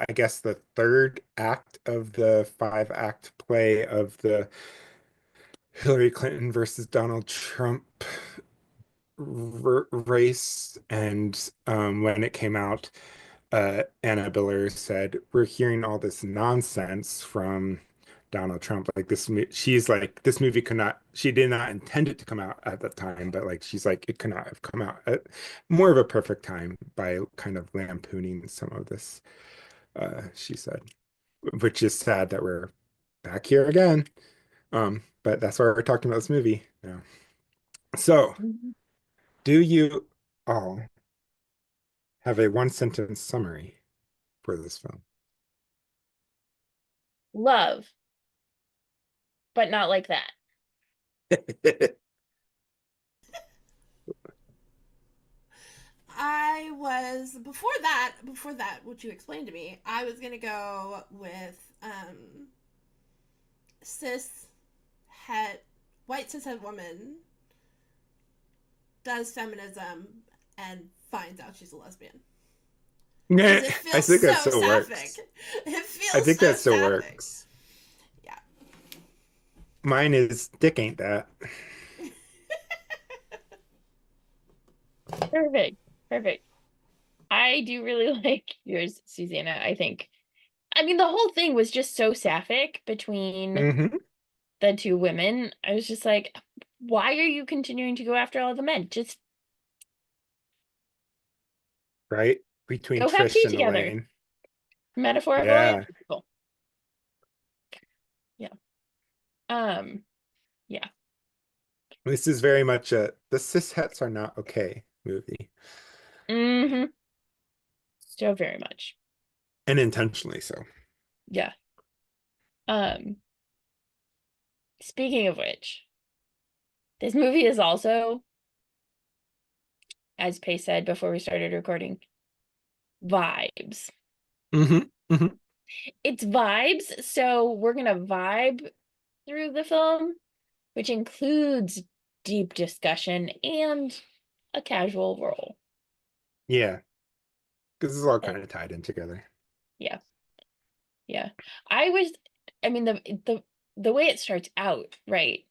I guess the third act of the five act play of the Hillary Clinton versus Donald Trump race. And when it came out, Anna Biller said, "We're hearing all this nonsense from Donald Trump. Like she's like, this movie could not, she did not intend it to come out at the time, but like, she's like, it could not have come out at more of a perfect time by kind of lampooning some of this, she said, which is sad that we're back here again. But that's why we're talking about this movie now. So, Mhm. do you all have a one sentence summary for this film? Love, but not like that. I was before that, what you explained to me, I was gonna go with cis het white cis het woman does feminism and finds out she's a lesbian. Because Yeah, it I feels think that so still sapphic. works. It I feels think so that still sapphic. works. Yeah. Mine is Dick ain't that. Perfect. Perfect. I do really like yours, Susanna. I think. I mean, the whole thing was just so sapphic between Hmm. the two women. I was just like, why are you continuing to go after all the men? Just Right? Between go have tea Trish and together. Elaine. Metaphorical and Yeah. physical. Yeah. Um, yeah. This is very much a the cishets are not okay movie. Mm-hmm. So very much. And intentionally so. Yeah. Um, Speaking of which, this movie is also, as Pace said before we started recording, vibes. Hmm. Hmm. It's vibes, so we're gonna vibe through the film, which includes deep discussion and a casual role. Yeah. Because it's all Uh, kind of tied in together. Yeah, yeah. I was, I mean, the way it starts out, right?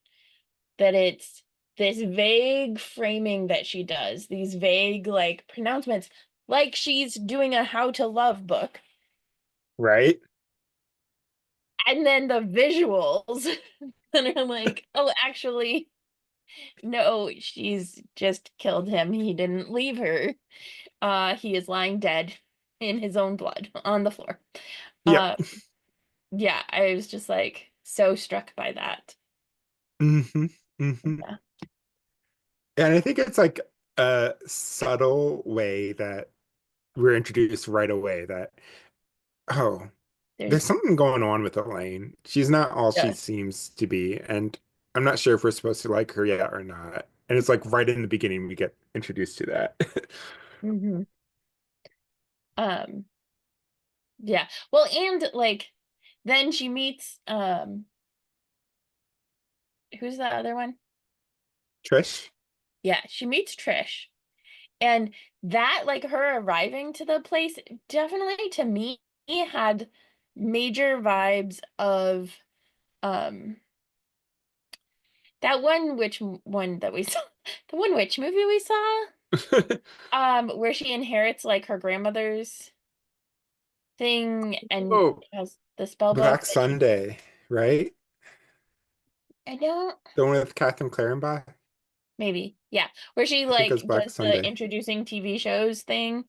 That it's this vague framing that she does, these vague like pronouncements, like she's doing a how to love book. Right? And then the visuals and are like, oh, actually, no, she's just killed him. He didn't leave her. He is lying dead in his own blood on the floor. Yep. Uh, yeah, I was just like so struck by that. Hmm. Hmm. Yeah, And I think it's like a subtle way that we're introduced right away that, oh, there's there's something going on with Elaine. She's not all she yeah. seems to be, and I'm not sure if we're supposed to like her yet or not. And it's like right in the beginning we get introduced to that. Hmm. Um, yeah. Well, and like then she meets who's the other one? Trish? Yeah, she meets Trish. And that, like her arriving to the place, definitely to me had major vibes of um that one that we saw, the one witch movie we saw, where she inherits like her grandmother's thing and Oh, has the spell book Black that she Sunday, right? I don't The one with Catherine Clarenbach? maybe yeah where she I think it like was Black does the Sunday. introducing TV shows thing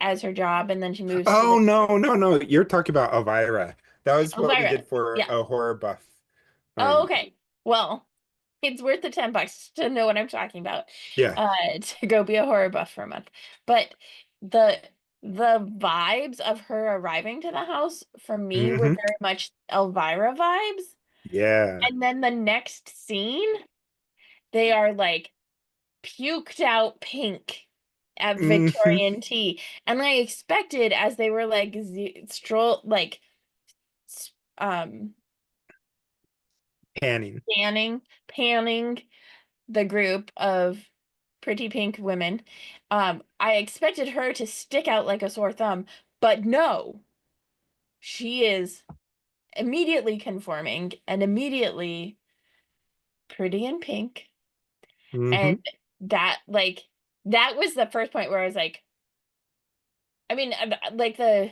as her job and then she moves to the Oh no, no, no. You're talking about Elvira. That was what we Elvira. did for Yeah. a horror buff. Oh, Um, okay. Well, it's worth the $10 to know what I'm talking about. yeah. To go be a horror buff for a month. But the the vibes of her arriving to the house for me were Hmm. very much Elvira vibes. Yeah. And then the next scene, they are like puked out pink at Hmm. Victorian tea. And I expected as they were like stroll like um Panning. panning the group of pretty pink women. I expected her to stick out like a sore thumb, but no, she is immediately conforming and immediately pretty in pink. Hmm. And that, like, that was the first point where I was like, I mean, like the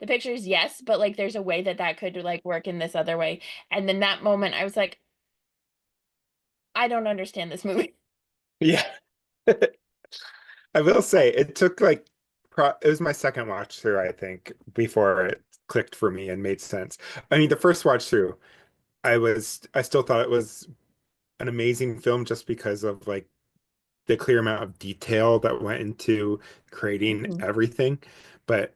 pictures, yes, but like there's a way that that could like work in this other way. And then that moment, I was like, I don't understand this movie. Yeah. I will say it took like it was my second watch through, I think, before it clicked for me and made sense. I mean, the first watch through, I still thought it was an amazing film just because of like the clear amount of detail that went into creating Mhm. everything. But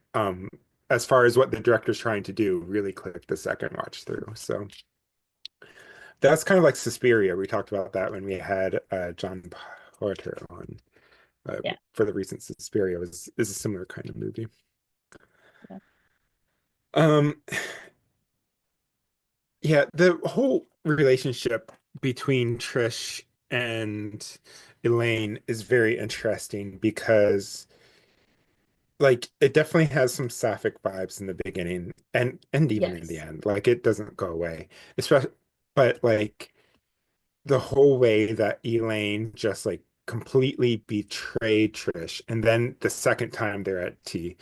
as far as what the director's trying to do, really clicked the second watch through. So that's kind of like Suspiria. We talked about that when we had John Porter on Yeah. for the recent Suspiria was is a similar kind of movie. Yeah. Um, yeah, the whole relationship between Trish and Elaine is very interesting because like it definitely has some sapphic vibes in the beginning and even in the Yes. end. Like it doesn't go away. Especially but like the whole way that Elaine just like completely betrayed Trish and then the second time they're at tea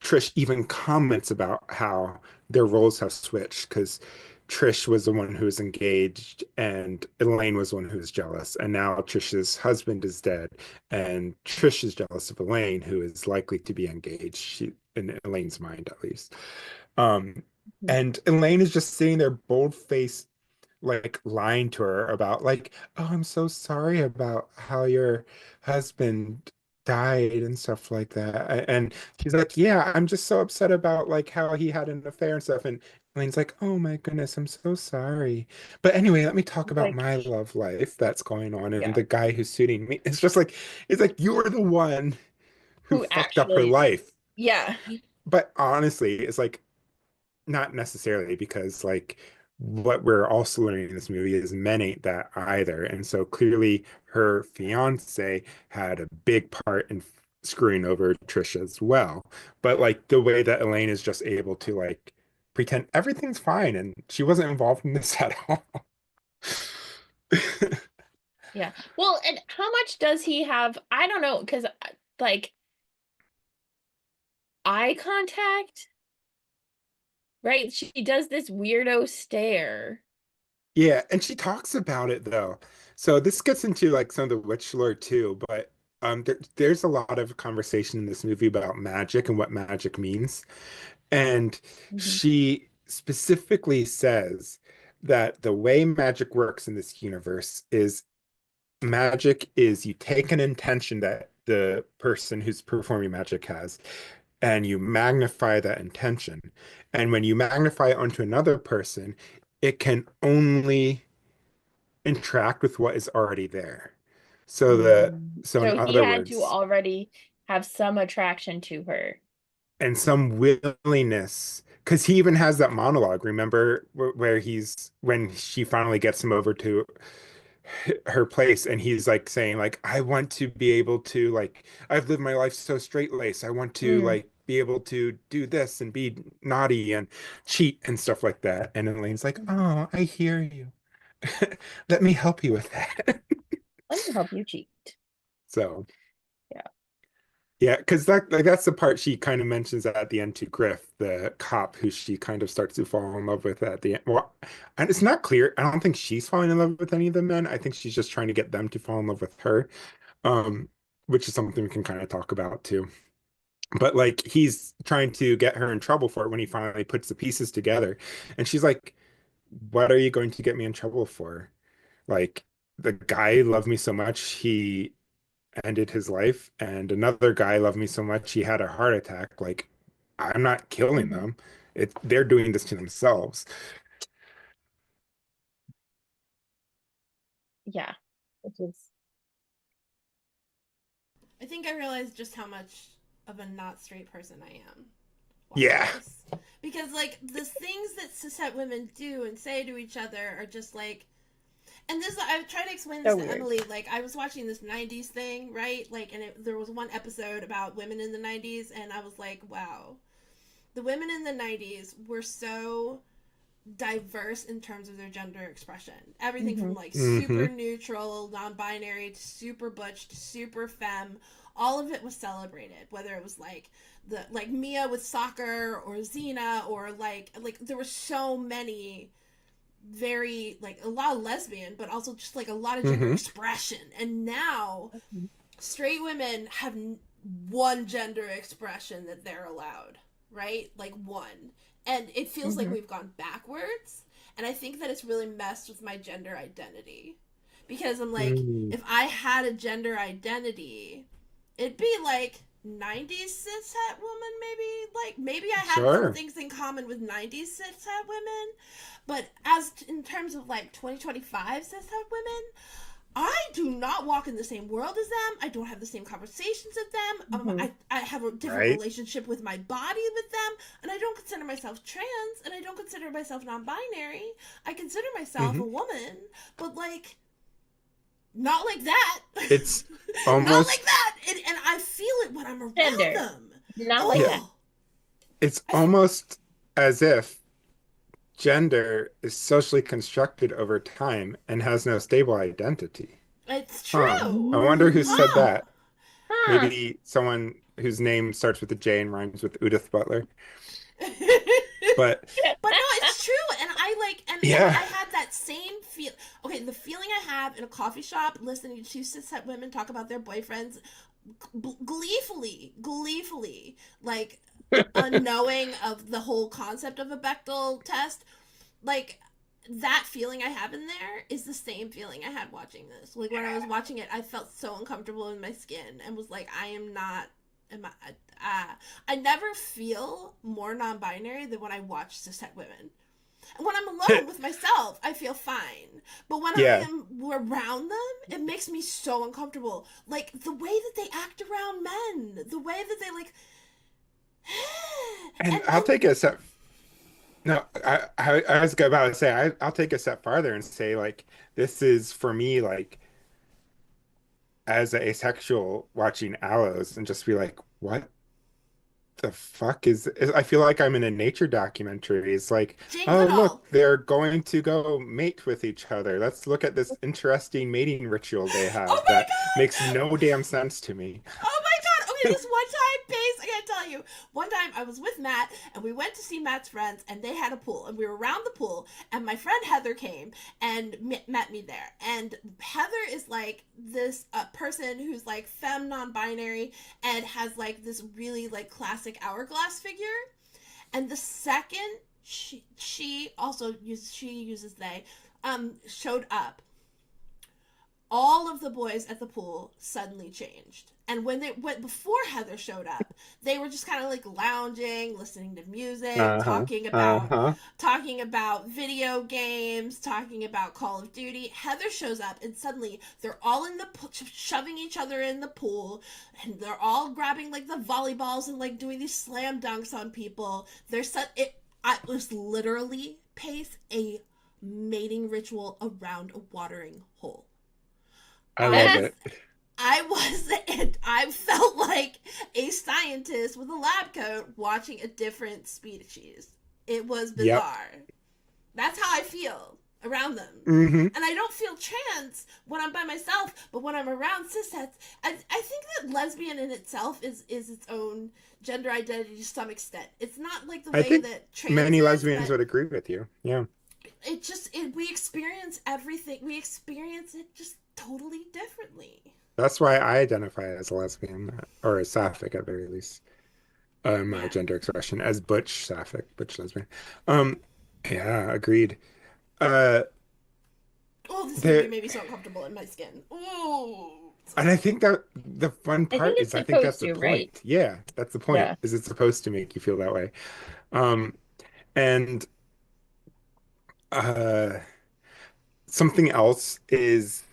Trish even comments about how their roles have switched because Trish was the one who was engaged and Elaine was the one who was jealous. And now Trish's husband is dead and Trish is jealous of Elaine, who is likely to be engaged, in Elaine's mind at least. Um, Mhm. and Elaine is just sitting there bold-faced like lying to her about like, oh, I'm so sorry about how your husband died and stuff like that. And she's like, yeah, I'm just so upset about like how he had an affair and stuff. And Elaine's like, oh my goodness, I'm so sorry. But anyway, let me talk about Like, my love life that's going on and yeah. the guy who's suiting me. It's like you are the one who Who fucked up her actually, life. yeah. But honestly, it's like not necessarily because like what we're also learning in this movie is men ain't that either. And so clearly her fiance had a big part in screwing over Trisha as well. But like the way that Elaine is just able to like pretend everything's fine and she wasn't involved in this at all. Yeah. Well, and how much does he have? I don't know, because like eye contact, right? She does this weirdo stare. Yeah, and she talks about it though. So this gets into like some of the witch lore too, but there's a lot of conversation in this movie about magic and what magic means. And Mhm. she specifically says that the way magic works in this universe is magic is you take an intention that the person who's performing magic has, and you magnify that intention. And when you magnify it onto another person, it can only interact with what is already there. So in So he other had to words, already have some attraction to her. and some willingness because he even has that monologue, remember, where he's when she finally gets him over to her place and he's like saying like I want to be able to like I've lived my life so straight-laced. I want to Mm. like be able to do this and be naughty and cheat and stuff like that. And Elaine's like, Mhm. "Oh, I hear you. Let me help you with that." Let me help you cheat. So Yeah. yeah, because that like that's the part she kind of mentions at the end to Griff, the cop who she kind of starts to fall in love with at the end. Well, and it's not clear. I don't think she's falling in love with any of the men. I think she's just trying to get them to fall in love with her, um, which is something we can kind of talk about too. But like he's trying to get her in trouble for it when he finally puts the pieces together, and she's like, "What are you going to get me in trouble for? Like the guy loved me so much, he ended his life, and another guy loved me so much he had a heart attack. Like, I'm not killing Mhm. them. They're doing this to themselves." Yeah. Which is, I think I realized just how much of a not straight person I am watching Yeah. this. Because, like, the things that cishet women do and say to each other are just like. And this, I've tried to explain this so to weird. Emily. Like, I was watching this 90s thing, right? Like, and there was one episode about women in the 90s, and I was like, wow. The women in the 90s were so diverse in terms of their gender expression. Everything from Hmm. like super Hmm. neutral, non-binary to super butch to super femme. All of it was celebrated. Whether it was like the like Mia with soccer or Xena or like there were so many very like a lot of lesbian, but also just like a lot of gender Hmm. expression. And now Mhm. straight women have one gender expression that they're allowed, right? Like one. And it feels like Hmm. we've gone backwards. And I think that it's really messed with my gender identity. because I'm like, Mm, if I had a gender identity, it'd be like 90s cishet woman, maybe. Like, maybe I had some sure. things in common with 90s cishet women, but as in terms of like 2025 cishet women, I do not walk in the same world as them. I don't have the same conversations with them. Mhm. I have a different Right? relationship with my body with them. And I don't consider myself trans. And I don't consider myself non binary. I consider myself Hmm. a woman. But, like, not like that. It's Not like almost, that. And I feel it when I'm around Gender. them. Not like yeah, that. Oh, it's I, almost as if gender is socially constructed over time and has no stable identity. it's Huh. true. I wonder who Mm. said Huh. that. Huh. Maybe someone whose name starts with a J and rhymes with Udith Butler. But But no, it's true, and I like, and yeah, I had that same feel. Okay, the feeling I have in a coffee shop listening to two cishet women talk about their boyfriends, gleefully, like unknowing of the whole concept of a Bechtel test, like that feeling I have in there is the same feeling I had watching this. Like when I was watching it, I felt so uncomfortable in my skin and was like, I am not. Am I never feel more non-binary than when I watch cishet women. And when I'm alone with myself, I feel fine. But when I yeah. am around them, it makes me so uncomfortable. Like the way that they act around men, the way that they like, And I'll and take it a step. No, I was about to say I'll take a step farther and say like this is for me like as an asexual watching Aloes and just be like, what the fuck I feel like I'm in a nature documentary. It's like, jingle oh it look, all. they're going to go mate with each other. Let's look at this interesting mating ritual they Oh have my that makes god! no damn sense to me. Oh my god! Okay, this one time, Pace, I gotta tell you. One time I was with Matt and we went to see Matt's friends and they had a pool and we were around the pool and my friend Heather came and met me there. And Heather is like this person who's like femme non-binary and has like this really like classic hourglass figure. And the second she also uses she uses they showed up, all of the boys at the pool suddenly changed. And when they went before Heather showed up, they were just kind of like lounging, listening to music, Uh-huh. Uh-huh. talking about video games, talking about Call of Duty. Heather shows up and suddenly they're all in the shoving each other in the pool and they're all grabbing like the volleyballs and like doing these slam dunks on people. It was literally Pace a mating ritual around a watering hole. I I love Ah, was it. I was and I felt like a scientist with a lab coat watching a different species. It was Yep. bizarre. That's how I feel around them. Hmm. And I don't feel trans when I'm by myself, but when I'm around cishets, I think that lesbian in itself is its own gender identity to some extent. It's not like the I way think that trans many is, lesbians but would agree with you. Yeah. we experience everything. We experience it just totally differently. That's why I identify as a lesbian or a sapphic at very least. My Yeah. gender expression as butch sapphic, butch lesbian. Um, yeah, agreed. Uh, Oh, this movie there, made me so uncomfortable in my skin. Ooh, so and I think that the fun I think part it's is I think that's supposed the to, right? point. Yeah, that's the point. Yeah. Is it's supposed to make you feel that way. Um, and uh, something else is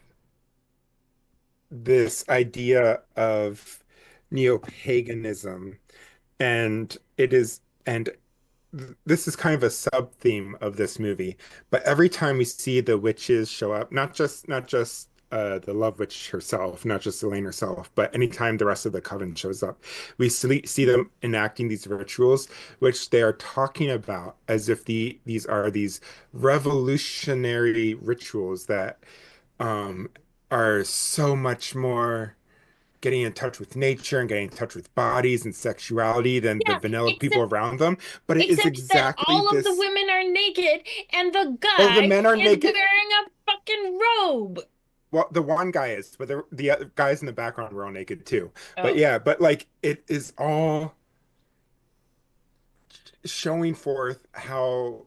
this idea of neo-paganism, and it is, and this is kind of a sub theme of this movie, but every time we see the witches show up, not just the Love Witch herself, not just Elaine herself, but anytime the rest of the coven shows up, we see them enacting these rituals, which they are talking about as if these are these revolutionary rituals that um, are so much more getting in touch with nature and getting in touch with bodies and sexuality than the Yeah, vanilla people except around them. But it is except that exactly all of the this. women are naked and the Oh, the guy men are is naked. wearing a fucking robe. Well, the one guy is, but the other guys in the background were all naked too. But Oh. yeah, but like it is all showing forth how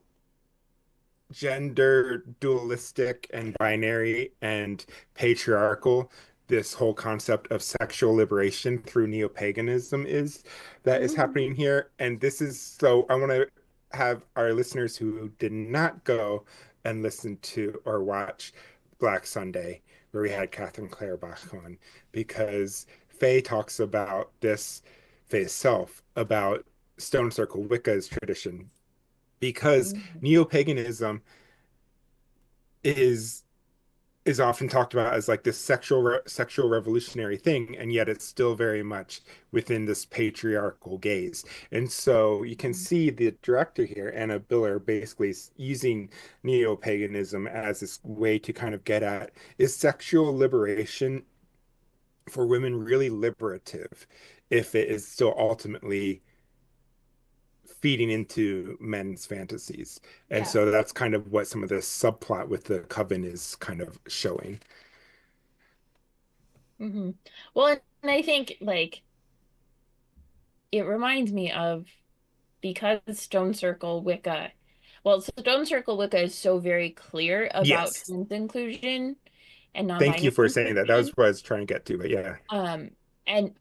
gender dualistic and binary and patriarchal this whole concept of sexual liberation through neo-paganism is Mhm. happening here. And this is so I want to have our listeners who did not go and listen to or watch Black Sunday, where we had Catherine Clarebach on, because Faye talks about this, Faye's self, about Stone Circle Wicca's tradition, because Mhm. neo-paganism is is often talked about as like this sexual revolutionary thing, and yet it's still very much within this patriarchal gaze. And so you can Mhm. see the director here, Anna Biller, basically using neo-paganism as this way to kind of get at, is sexual liberation for women really liberative if it is still ultimately feeding into men's fantasies. And Yeah. so that's kind of what some of the subplot with the coven is kind of showing. Mhm. Well, and I think like it reminds me of because Stone Circle Wicca, well, Stone Circle Wicca is so very clear about Yes. trans inclusion and Thank you non-binary for saying that. That was inclusion. what I was trying to get to, but yeah. Um, and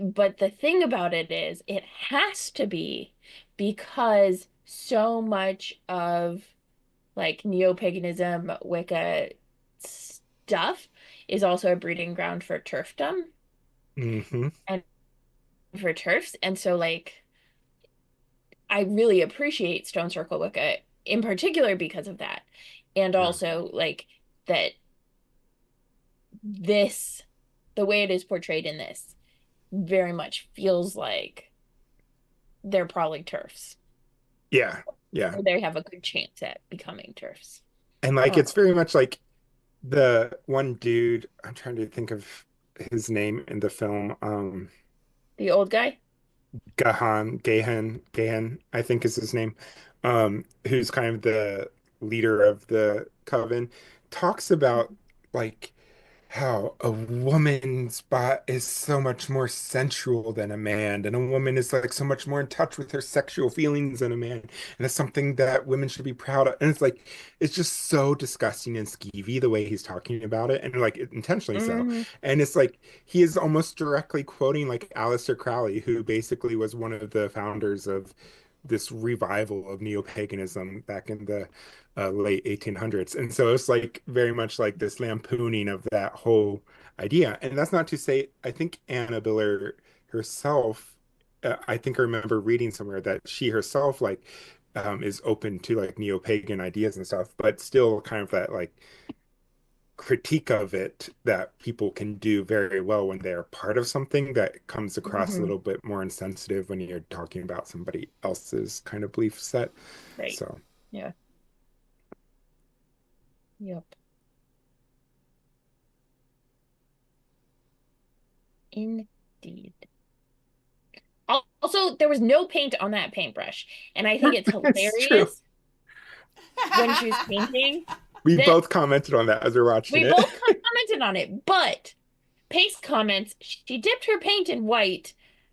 but the thing about it is it has to be because so much of like neo-paganism, Wicca stuff is also a breeding ground for turfdom Hmm. and for turfs. And so like I really appreciate Stone Circle Wicca in particular because of that. And Yeah. also like that this the way it is portrayed in this very much feels like they're probably turfs Yeah. Yeah. or they have a good chance at becoming turfs. And like Uh, it's very much like the one dude, I'm trying to think of his name in the film. the old guy. Gahan, I think is his name, who's kind of the leader of the coven, talks about like how a woman's body is so much more sensual than a man, and a woman is like so much more in touch with her sexual feelings than a man, and it's something that women should be proud of. And it's like it's just so disgusting and skeevy the way he's talking about it, and like intentionally so. Hmm. And it's like he is almost directly quoting like Aleister Crowley, who basically was one of the founders of this revival of neo-paganism back in the late 1800s. And so it's like very much like this lampooning of that whole idea. And that's not to say, I think Anna Biller herself, I think I remember reading somewhere that she herself like is open to like neo-pagan ideas and stuff, but still kind of that like critique of it that people can do very well when they're part of something that comes across a Hmm. little bit more insensitive when you're talking about somebody else's kind of belief set. Right. So Yeah. Yep. Indeed. Also, there was no paint on that paintbrush, and I think it's it's true. hilarious when she was painting We that both commented on that as we are watching we it. both commented on it, but Pace comments she dipped her paint in white,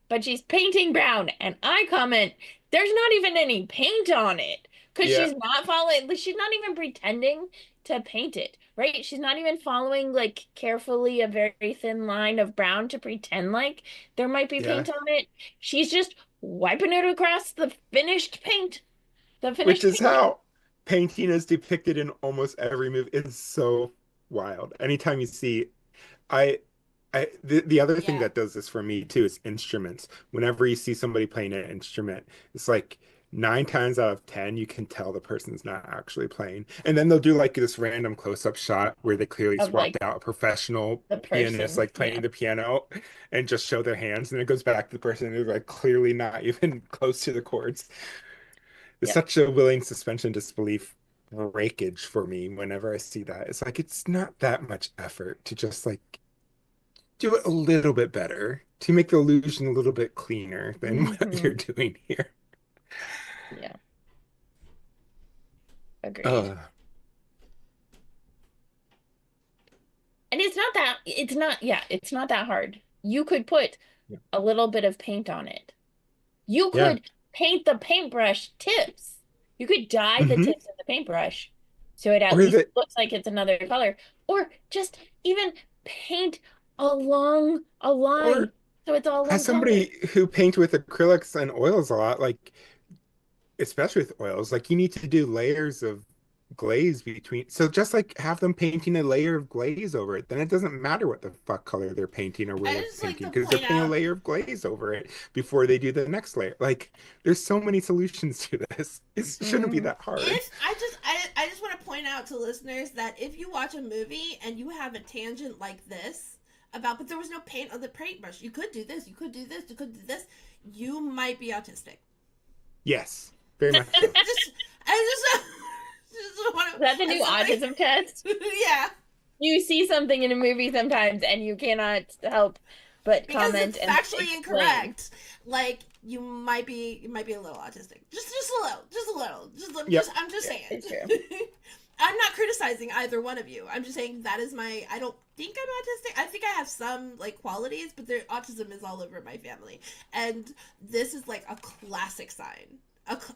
but she's painting brown, and I comment there's not even any paint on it because Yeah, she's not following, she's not even pretending to paint it, right? She's not even following like carefully a very thin line of brown to pretend like there might be yeah. paint on it. She's just wiping it across the finished paint, the Which finished is painting. how painting is depicted in almost every movie. It's so wild. Anytime you see I the other thing Yeah. that does this for me too is instruments. Whenever you see somebody playing an instrument, it's like 9 times out of 10 you can tell the person's not actually playing. And then they'll do like this random close-up shot where they clearly Of swapped like out a professional the pianist person. like playing Yeah. the piano and just show their hands, and it goes back to the person who's like clearly not even close to the chords. It's Yep. such a willing suspension disbelief breakage for me whenever I see that. It's like it's not that much effort to just like do it a little bit better to make the illusion a little bit cleaner than what Hmm. you're doing here. Yeah. Agreed. Uh, And it's not that hard. You could put yeah. a little bit of paint on it. You Yeah. could paint the paintbrush tips. You could dye the Hmm. tips of the paintbrush so it at Or least the looks like it's another color. Or just even paint along a line or so it's all as one color. somebody who paints with acrylics and oils a lot, like especially with oils, like you need to do layers of glaze between. So just like have them painting a layer of glaze over it, then it doesn't matter what the fuck color they're painting or where I they're just like painting to because they're point putting a out. layer of glaze over it before they do the next layer. Like there's so many solutions to this. It shouldn't be Mhm. that hard. If I just want to point out to listeners that if you watch a movie and you have a tangent like this about, but there was no paint on the paintbrush, you could do this, you could do this, you could do this, you might be autistic. Yes, very much so. Just I just just want Is that the to new as something. autism test? Yeah, You see something in a movie sometimes and you cannot help but because comment it's and factually explain. incorrect. Like you might be a little autistic. Just a little, just a little. Yep. I'm just Yeah, saying. it's true. I'm not criticizing either one of you. I'm just saying that is my. I don't think I'm autistic. I think I have some like qualities, but autism is all over my family, and this is like a classic sign,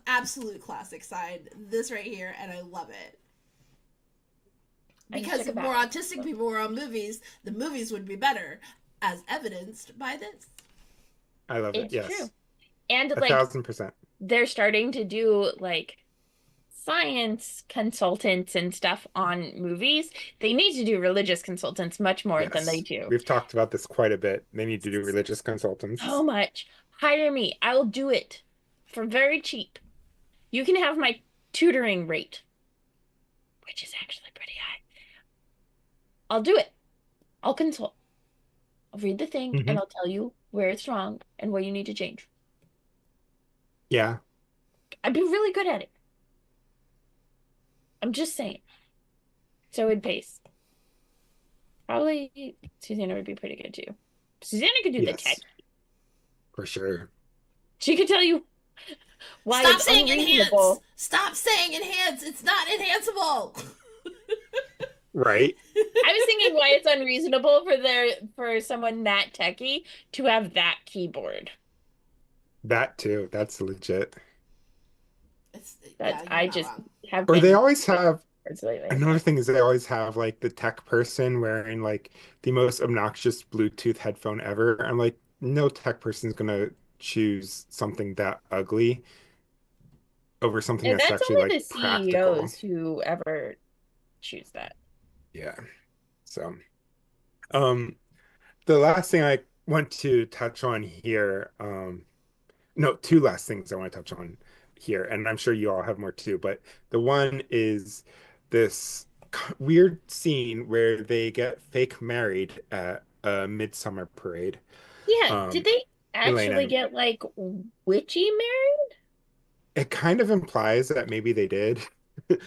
absolute classic sign. This right here, and I love it. I just Because took a if more bath. autistic people were on movies, the movies would be better, as evidenced by this. I love it. It's true. Yes. And A like 1000%. they're starting to do like science consultants and stuff on movies. They need to do religious consultants much more than they Yes. do. We've talked about this quite a bit. They need to do religious So consultants. much. Hire me. I will do it for very cheap. You can have my tutoring rate, which is actually pretty high. I'll do it. I'll consult. I'll read the thing and Hmm. I'll tell you where it's wrong and where you need to change. Yeah. I'd be really good at it. I'm just saying. So would Pace. Probably Susanna would be pretty good too. Susanna could do the tech. Yes, for sure. She could tell you why Stop it's saying enhance! unreasonable. Stop saying enhance! It's not enhanceable! Right? I was thinking why it's unreasonable for someone that techie to have that keyboard. That too. That's legit. Yeah, That's you're I not just wrong. have Or they been always have towards lately. another thing is they always have like the tech person wearing like the most obnoxious Bluetooth headphone ever. I'm like, no tech person's gonna choose something that ugly over something And that's that's actually only like the practical. CEOs who ever choose that. Yeah. So, um, the last thing I want to touch on here, no, two last things I want to touch on here, and I'm sure you all have more too, but the one is this weird scene where they get fake married at a midsummer parade. Yeah, did Um, they Elaine, actually get like witchy married? it kind of implies that maybe they did, but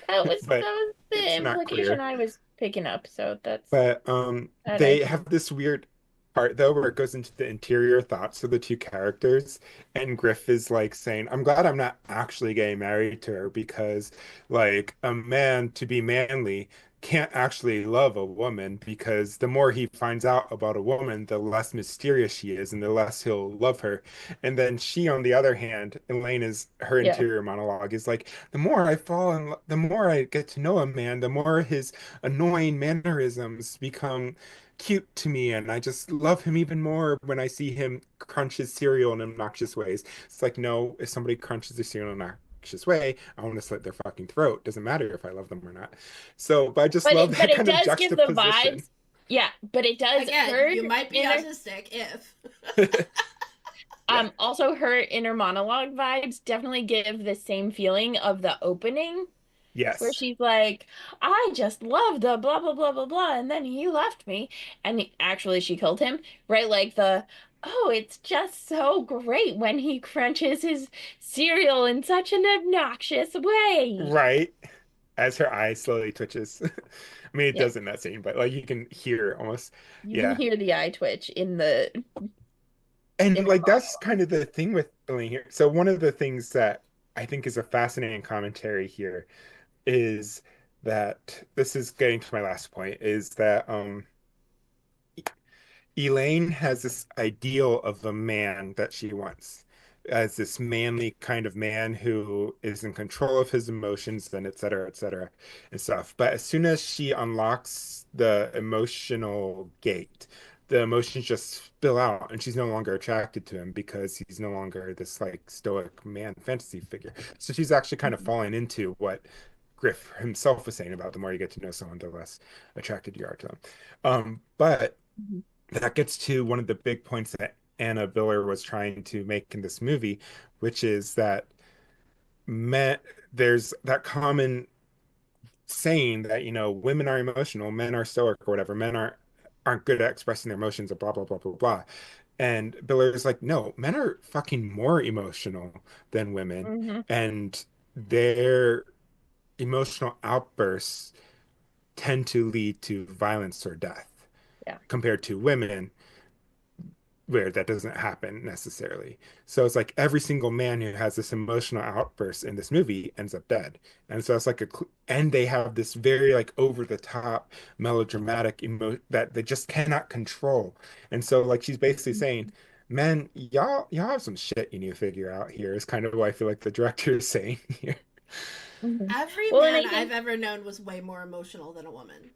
That was the it's not implication clear. I was picking up. So that's But that I they can. have this weird part though where it goes into the interior thoughts of the two characters, and Griff is like saying, "I'm glad I'm not actually getting married to her because like a man to be manly can't actually love a woman because the more he finds out about a woman, the less mysterious she is and the less he'll love her." And then she, on the other hand, Elaine is her Yeah. interior monologue is like, the more I fall in, the more I get to know a man, the more his annoying mannerisms become cute to me, and I just love him even more when I see him crunch his cereal in obnoxious ways. It's like, no, if somebody crunches their cereal in an obnoxious way, I want to slit their fucking throat. Doesn't matter if I love them or not. So, but I just love But that it kind of does give the juxtaposition. vibes. Yeah, but it does Again, her you might be inner autistic if. Yeah. also her inner monologue vibes definitely give the same feeling of the opening where Yes. she's like, I just love the blah blah blah blah blah, and then he left me, and actually she killed him, right? Like the oh, it's just so great when he crunches his cereal in such an obnoxious way. Right. As her eye slowly twitches. I mean, it Yeah, does in that scene, but like you can hear almost. you can Yeah. hear the eye twitch in the And inner like that's monologue. kind of the thing with Elaine here. So one of the things that I think is a fascinating commentary here is that this is getting to my last point is that Elaine has this ideal of a man that she wants. as this manly kind of man who is in control of his emotions and et cetera, and stuff. But as soon as she unlocks the emotional gate, the emotions just spill out and she's no longer attracted to him because he's no longer this like stoic man fantasy figure. So she's actually kind of falling into what Griff himself was saying about the more you get to know someone, the less attracted you are to them. But Mhm. that gets to one of the big points that Anna Biller was trying to make in this movie, which is that men, there's that common saying that, women are emotional, men are stoic or whatever, men aren't good at expressing their emotions or blah blah blah blah blah. And Biller's like, no, men are fucking more emotional than women, Mhm. and their emotional outbursts tend to lead to violence or death Yeah. compared to women where that doesn't happen necessarily. So it's like every single man who has this emotional outburst in this movie ends up dead. And so it's like and they have this very like over the top melodramatic that they just cannot control. And so like she's basically saying, "Men, y'all have some shit you need to figure out here," is kind of what I feel like the director is saying here. Mhm. Every Well, and man I I've think, ever known was way more emotional than a woman.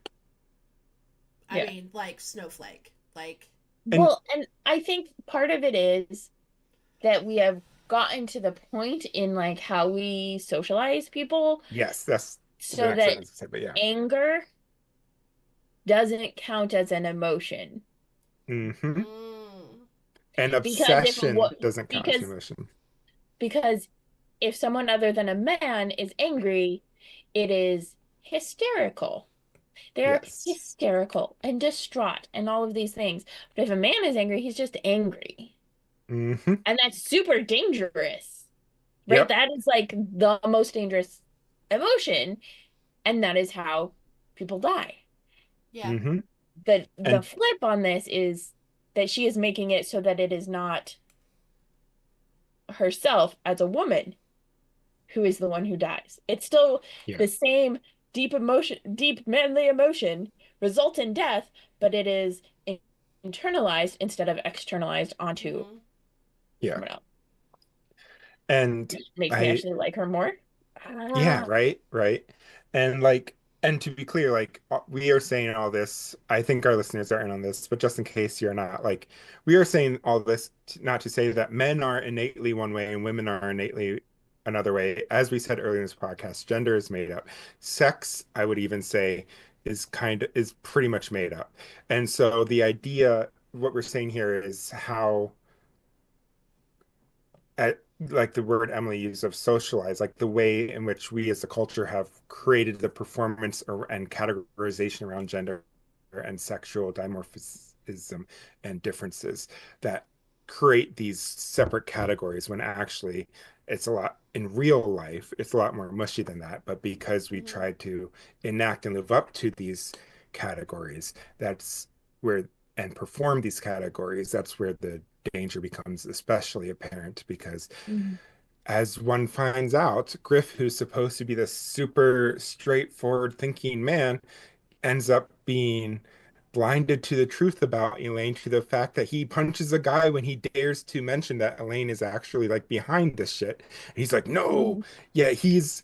I yeah. mean, like Snowflake. Like, And Well, and I think part of it is that we have gotten to the point in like how we socialize people yes, that's the so next that sentence to say, but yeah. anger doesn't count as an emotion. Hmm. mm, And Because if obsession what doesn't count as an because emotion. because if someone other than a man is angry, it is hysterical. They're Yes. hysterical and distraught and all of these things. But if a man is angry, he's just angry. Hmm. And that's super dangerous, right? Yep. That is like the most dangerous emotion. And that is how people die. yeah. Hmm. The And flip on this is that she is making it so that it is not herself as a woman who is the one who dies. It's still yeah. the same deep emotion, deep manly emotion results in death, but it is internalized instead of externalized onto Mm-hmm. Yeah. someone else, And which makes me I actually like her more. Yeah, Ah, right, right. And like, and to be clear, like we are saying all this, I think our listeners are in on this, but just in case you're not, like we are saying all this not to say that men are innately one way and women are innately another way. As we said earlier in this podcast, gender is made up. Sex, I would even say, is pretty much made up. And so the idea, what we're saying here is how at like the word Emily used of socialize, like the way in which we as a culture have created the performance and categorization around gender and sexual dimorphism and differences that create these separate categories when actually it's a lot in real life, it's a lot more mushy than that. But because we Mm-hmm. try to enact and live up to these categories, that's where and perform these categories, that's where the danger becomes especially apparent because mhm, as one finds out, Griff, who's supposed to be this super straightforward thinking man, ends up being blinded to the truth about Elaine, to the fact that he punches a guy when he dares to mention that Elaine is actually like behind this shit. And he's like, no, mhm, yeah, he's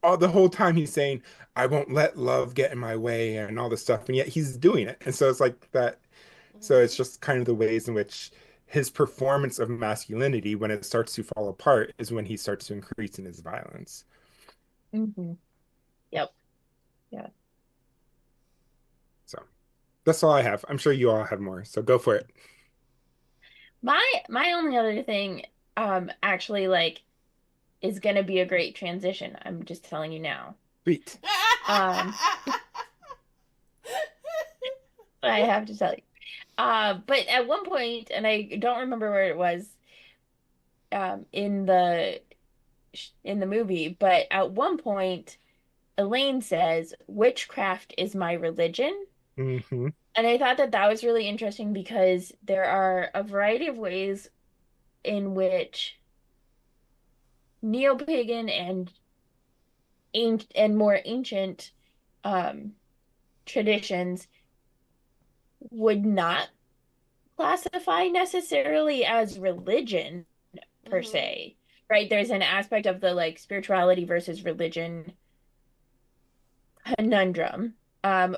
all the whole time he's saying, I won't let love get in my way and all this stuff. And yet he's doing it. And so it's like that. So it's Mm-hmm. just kind of the ways in which his performance of masculinity, when it starts to fall apart, is when he starts to increase in his violence. mhm. Yep. Yeah. So that's all I have. I'm sure you all have more. So go for it. My only other thing, actually like is gonna be a great transition. I'm just telling you now. Sweet. Um, I have to tell you. But at one point, and I don't remember where it was, in the movie, but at one point, Elaine says, "Witchcraft is my religion." Hmm. And I thought that that was really interesting because there are a variety of ways in which neo-pagan and more ancient um, traditions would not classify necessarily as religion, per se, right? There's an aspect of the like spirituality versus religion conundrum,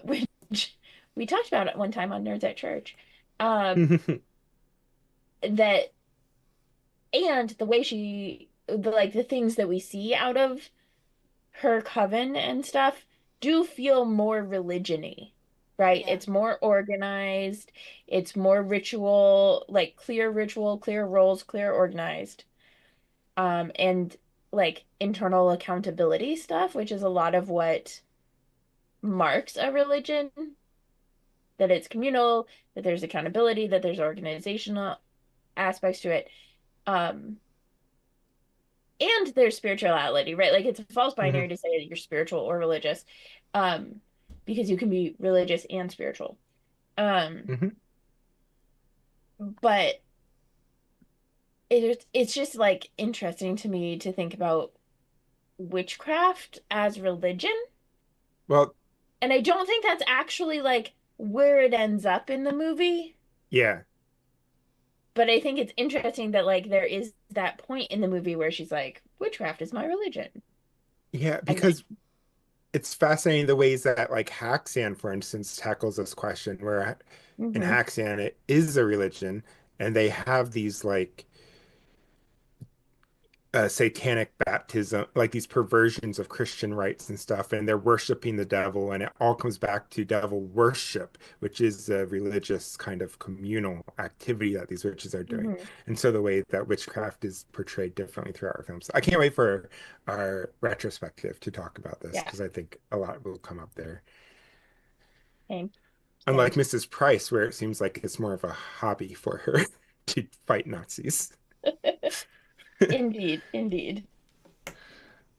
which we talked about at one time on Nerds at Church. Um, that and the way the things that we see out of her coven and stuff do feel more religion-y, right? Yeah. It's more organized, it's more ritual, like clear ritual, clear roles, clear organized. And like internal accountability stuff, which is a lot of what marks a religion, that it's communal, that there's accountability, that there's organizational aspects to it. Um, and there's spirituality, right? Like it's a false binary to say that you're spiritual or religious, um, because you can be religious and spiritual. Um, but it's just like interesting to me to think about witchcraft as religion. Well, And I don't think that's actually like where it ends up in the movie. yeah. But I think it's interesting that like there is that point in the movie where she's like, witchcraft is my religion. Yeah, And like, because it's fascinating the ways that like Haxian, for instance, tackles this question where in mm-hmm, Haxian it is a religion and they have these like satanic baptism, like these perversions of Christian rites and stuff, and they're worshiping the devil, and it all comes back to devil worship, which is a religious kind of communal activity that these witches are doing. mm-hmm, And so the way that witchcraft is portrayed differently throughout our films. I can't wait for our retrospective to talk about this yeah, because I think a lot will come up there. same, Unlike same. Mrs. Price, where it seems like it's more of a hobby for her to fight Nazis. Indeed, indeed.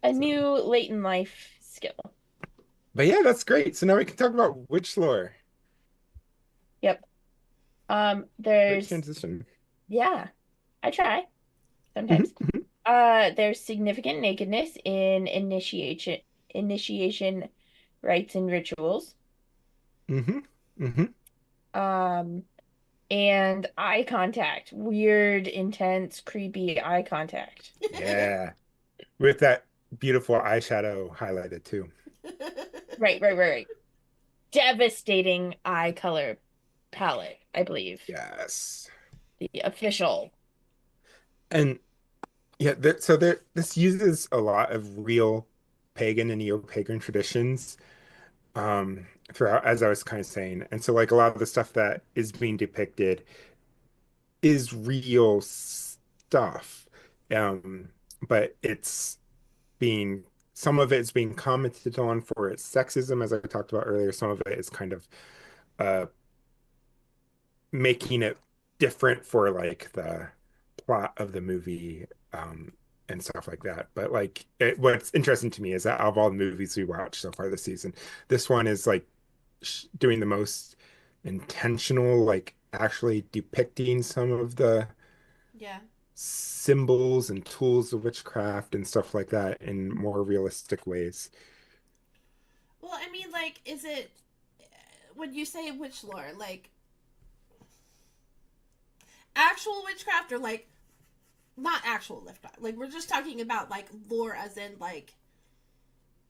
A So, new late in life skill. but yeah, that's great. So now we can talk about witch lore. Yep. Great There's transition. yeah, I try sometimes. Mhm, There's significant nakedness in initiation rites and rituals. mhm, mhm. Um, and eye contact, weird, intense, creepy eye contact. Yeah. With that beautiful eyeshadow highlighted too. Right, right, right, right. Devastating eye color palette, I believe. Yes. The official. And yeah, so there this uses a lot of real pagan and neo-pagan traditions throughout, as I was kind of saying. And so like a lot of the stuff that is being depicted is real stuff. Um, but it's being some of it is being commented on for its sexism, as I talked about earlier. Some of it is kind of uh making it different for like the plot of the movie and stuff like that. But like what's interesting to me is that out of all the movies we watched so far this season, this one is like doing the most intentional, like actually depicting some of the Yeah. symbols and tools of witchcraft and stuff like that in more realistic ways. Well, I mean, like, is it when you say witch lore, like actual witchcraft or like not actual witchcraft? Like, we're just talking about like lore, as in like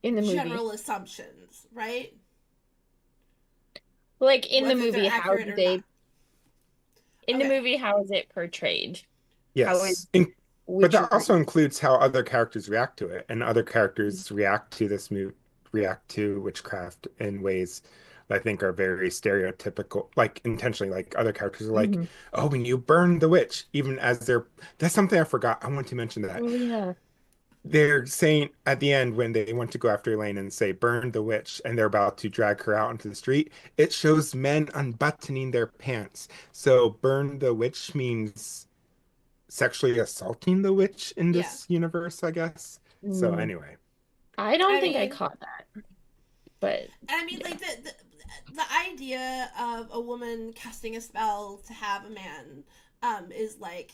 In the movie. general assumptions, right? Like in the Whether they're movie, how accurate do or not. they in the Okay. movie, how is it portrayed? How is Yes. But that witchery? also includes how other characters react to it, and other characters react to this move, react to witchcraft in ways that I think are very stereotypical, like intentionally. Like other characters are like, Mm-hmm. "Oh, when you burn the witch," even as they're. That's something I forgot. I want to mention that Oh yeah. they're saying at the end when they want to go after Elaine and say "burn the witch," and they're about to drag her out into the street. It shows men unbuttoning their pants. So "burn the witch" means sexually assaulting the witch in Yeah. this universe, I guess. So Mm. anyway. I don't I think I mean, caught that, but I mean, yeah. like the idea of a woman casting a spell to have a man, is like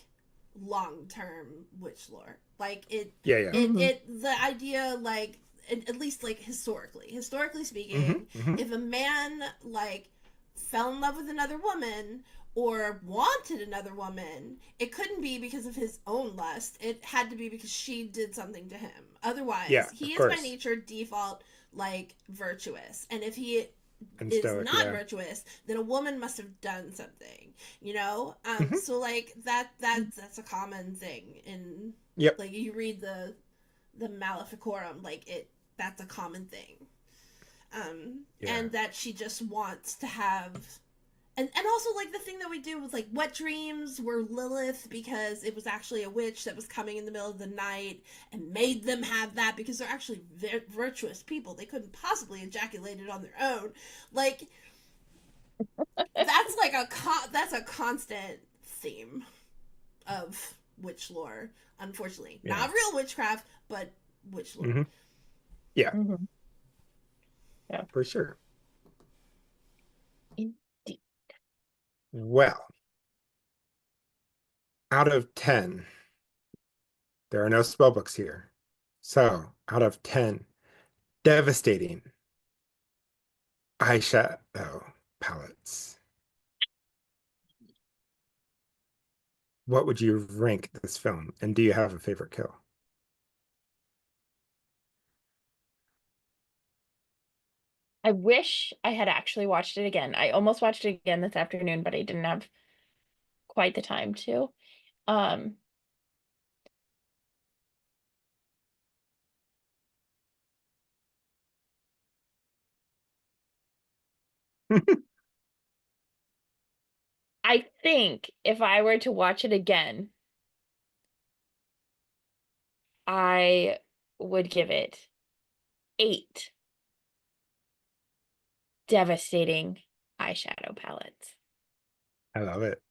long term witch lore. Like Yeah, yeah. Mm-hmm. the idea like at least like historically Hmm, speaking, hmm. if a man like fell in love with another woman or wanted another woman, it couldn't be because of his own lust. It had to be because she did something to him. Otherwise, Yeah, he of is by course. nature default like virtuous. And if he And is stoic, not yeah. virtuous, then a woman must have done something, you know. Hmm. So like that's a common thing in, Yep. like, you read the Maleficorum, like it that's a common thing. Yeah. And that she just wants to have, and also like the thing that we do with like wet dreams were Lilith, because it was actually a witch that was coming in the middle of the night and made them have that, because they're actually virtuous people, they couldn't possibly ejaculate it on their own. Like that's like that's a constant theme of witch lore, unfortunately. Yeah. Not real witchcraft, but witch lore. Hmm. Yeah, Mhm. Yeah. for sure. Indeed. Well, out of 10, there are no spell books here. So, out of 10 devastating eyeshadow palettes, what would you rank this film? And do you have a favorite kill? I wish I had actually watched it again. I almost watched it again this afternoon, but I didn't have quite the time to. Um, I think if I were to watch it again, I would give it 8 devastating eyeshadow palettes. I love it.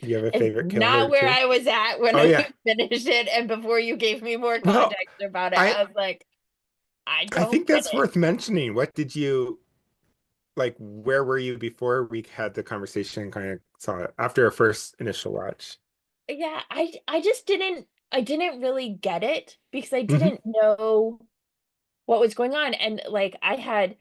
Do you have a It's favorite kill not here where too? I was at when Oh I yeah. finished it, and before you gave me more Well, context about it, I I was like, I I don't think get that's it. worth mentioning. What did you like? Where were you before we had the conversation? Kind of saw it after our first initial watch. Yeah, I just didn't really get it because I Hmm. didn't know what was going on. And like I had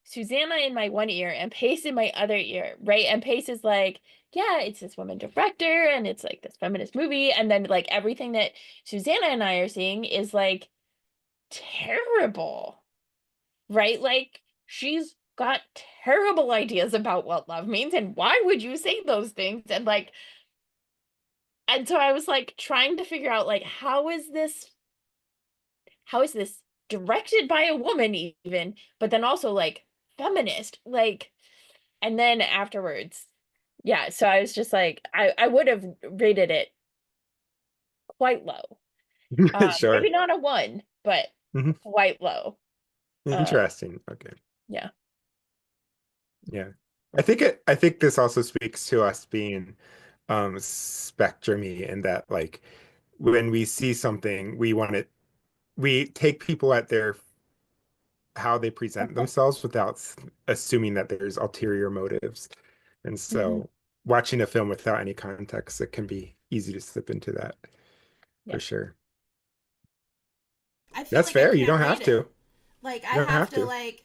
Susanna in my one ear and Pace in my other ear, right? And Pace is like, yeah, it's this woman director and it's like this feminist movie. And then like everything that Susanna and I are seeing is like terrible, right? Like she's got terrible ideas about what love means and why would you say those things? And like, and so I was like trying to figure out like how is this directed by a woman even, but then also like feminist, like, and then afterwards, yeah, so I was just like I would have rated it quite low. Sure. Maybe not a 1, but Hmm. quite low. uh Interesting. Okay. yeah. Yeah. I think this also speaks to us being spectrumy in that like when we see something, we take people at their how they present themselves without assuming that there's ulterior motives. And Hmm. so watching a film without any context, it can be easy to slip into that Yeah. for sure. I feel That's like I fair. You can't don't rate have to. it. Like I You don't have have to to. like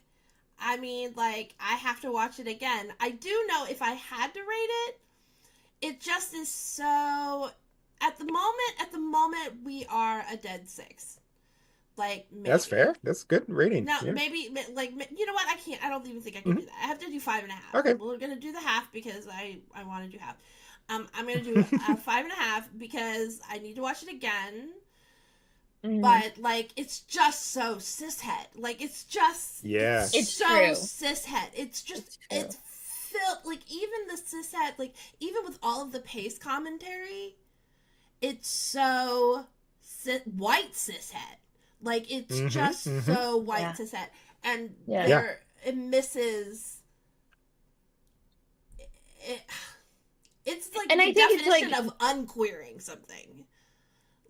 I mean, like I have to watch it again. I do know if I had to rate it, it just is so, at the moment we are a dead 6. Like That's fair. maybe. That's good rating. No, Yeah. maybe, like, you know what? I can't. I don't even think I can Hmm. do that. I have to do 5.5. Okay. We're gonna do the half because I want to do half. I'm gonna do 5.5 because I need to watch it again. Hmm. But like, it's just so cishet. Like, it's Yeah. It's so true. cishet. It's just It's true. it's filled, like, even the cishet, like even with all of the pace commentary, it's so white cishet. Like, it's Hmm. just Hmm. so white Yeah. cishet, and Yeah. Yeah. there it misses it. It's like And the I think it's definition like, of unqueering something.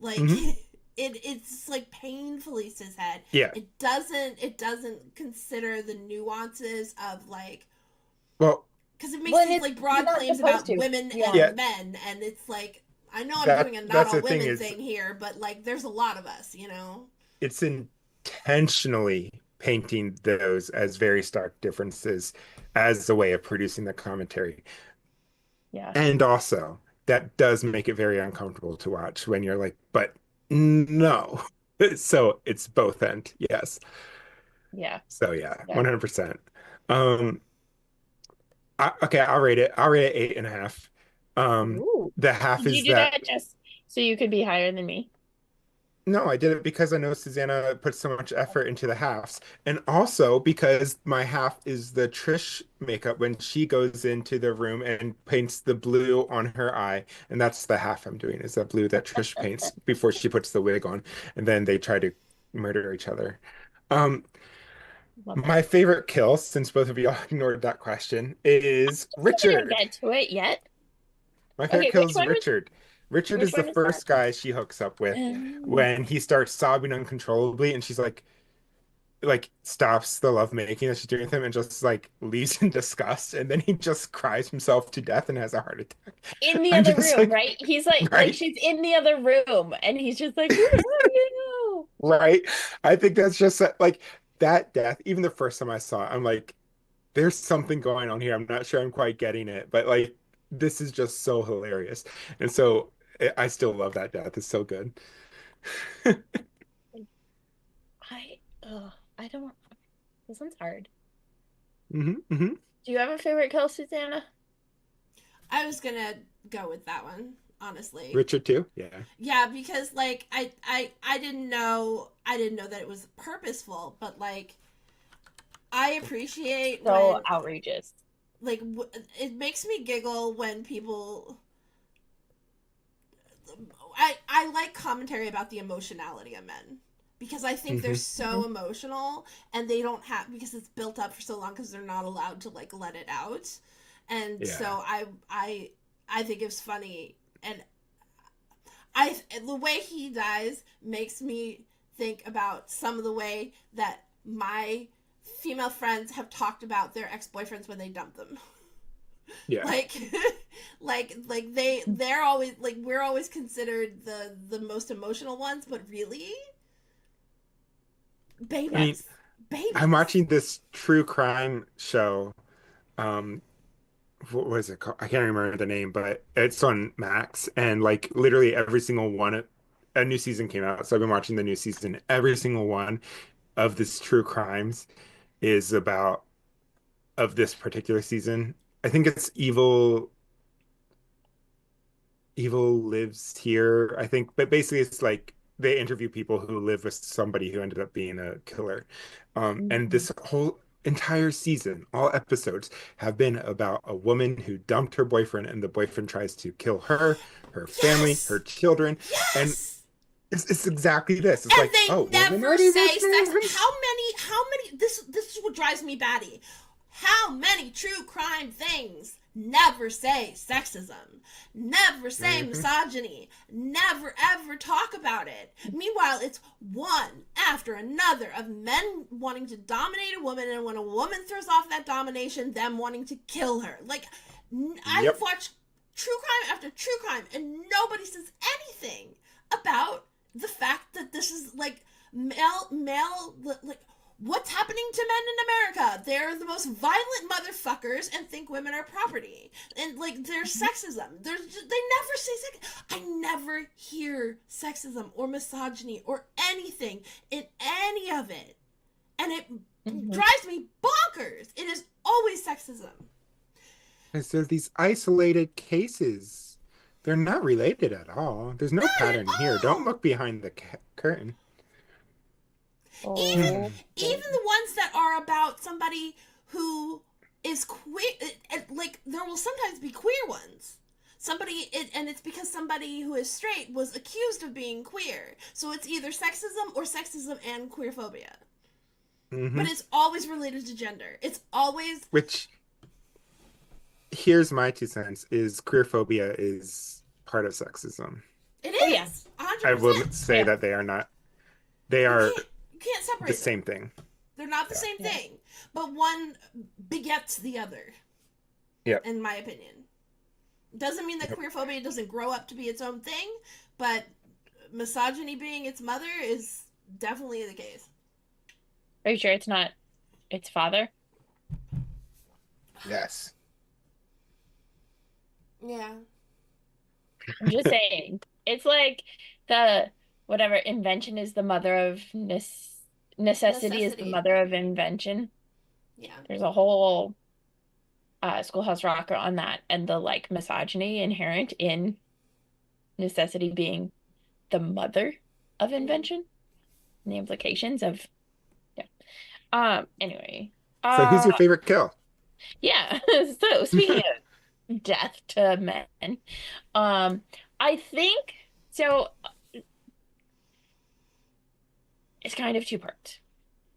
Like Hmm. it's like painfully cishet. Yeah. It doesn't consider the nuances of like, Well, because it makes when these it's like you're broad not claims supposed about to. women Yeah. yeah, and men, and it's like, I know I'm that doing a not that's all the thing women is thing here, but like there's a lot of us, you know. it's intentionally painting those as very stark differences as a way of producing the commentary. Yeah. And also, that does make it very uncomfortable to watch when you're like, but no. So it's both end, yes. Yeah. So yeah, Yeah. 100%. Um, okay, I'll rate it. I'll rate it 8.5. Ooh. The half Did you is do that that just so you could be higher than me? no, I did it because I know Susanna put so much effort into the halves. And also because my half is the Trish makeup when she goes into the room and paints the blue on her eye. And that's the half I'm doing, is that blue that Trish paints before she puts the wig on. And then they try to murder each other. Um, Love it. my favorite kill, since both of you ignored that question, is We didn't Richard. get to it yet. My favorite Okay, kill is Richard. Richard which is the one is that? first guy she hooks up with Um, when he starts sobbing uncontrollably, and she's like stops the lovemaking that she's doing with him and just like leaves in disgust, and then he just cries himself to death and has a heart attack. in the I'm other just room, like, right? He's like right, she's in the other room and he's just like, where are you? right. I think that's just like that death. Even the first time I saw it, I'm like, there's something going on here. I'm not sure I'm quite getting it, but like this is just so hilarious. And so I still love that death. It's so good. I don't, this one's hard. Hmm. Do you have a favorite kill, Susanna? I was gonna go with that one, honestly. Richard too? Yeah. Yeah, because like I didn't know that it was purposeful, but like I appreciate So when outrageous. like it makes me giggle when people I like commentary about the emotionality of men because I think they're Hmm. so emotional and they don't have because it's built up for so long because they're not allowed to like let it out. And Yeah. so I think it's funny and I the way he dies makes me think about some of the way that my female friends have talked about their ex-boyfriends when they dump them. Yeah. Like like they're always like we're always considered the most emotional ones, but really I mean, babies. I'm Babies. watching this true crime show. Um, what was it called? I can't remember the name, but it's on Max, and like literally every single one, a new season came out. So I've been watching the new season. Every single one of this true crimes is about of this particular season. I think it's Evil lives here, I think, but basically it's like they interview people who live with somebody who ended up being a killer. And Mhm. this whole entire season, all episodes have been about a woman who dumped her boyfriend, and the boyfriend tries to kill her, her family, her Yes. children, and Yes. it's exactly this. It's And like, they oh, women never are say emotional sex. ones. How many this is what drives me batty. How many true crime things never say sexism, never say Hmm. misogyny, never ever talk about it. Meanwhile, it's one after another of men wanting to dominate a woman, and when a woman throws off that domination, them wanting to kill her. Like, I've Yep. watched true crime after true crime, and nobody says anything about the fact that this is like male like what's happening to men in America? They're the most violent motherfuckers and think women are property. And like there's sexism. There's they never say sex. I never hear sexism or misogyny or anything in any of it. And it Mhm. drives me bonkers. It is always sexism. Because they're these isolated cases. They're not related at all. There's no Not at pattern here. Don't all. look behind the curtain. even Oh, even the ones that are about somebody who is queer, like there will sometimes be queer ones, and it's because somebody who is straight was accused of being queer, so it's either sexism or sexism and queerphobia, but Hmm. it's always related to gender. It's always Which, here's my 2 cents, is queer phobia is part of sexism. it oh yeah. is I will 100%. Oh say yeah. that they are not, they you are can't you can't the separate them. same thing. They're not the Yeah. same Yeah. thing, but one begets the other, Yep. in my opinion. Doesn't mean that Yep. queerphobia doesn't grow up to be its own thing, but misogyny being its mother is definitely the case. Are you sure it's not its father? Yes. Yeah. I'm just saying. It's like the whatever invention is the mother of necessity is the Necessity. mother of invention. Yeah. There's a whole Schoolhouse Rocker on that and the like misogyny inherent in necessity being the mother of Mm-hmm. invention and the implications of yeah. Anyway. So who's Uh your favorite kill? yeah. So speaking of death to men, um, I think so it's kind of two parts.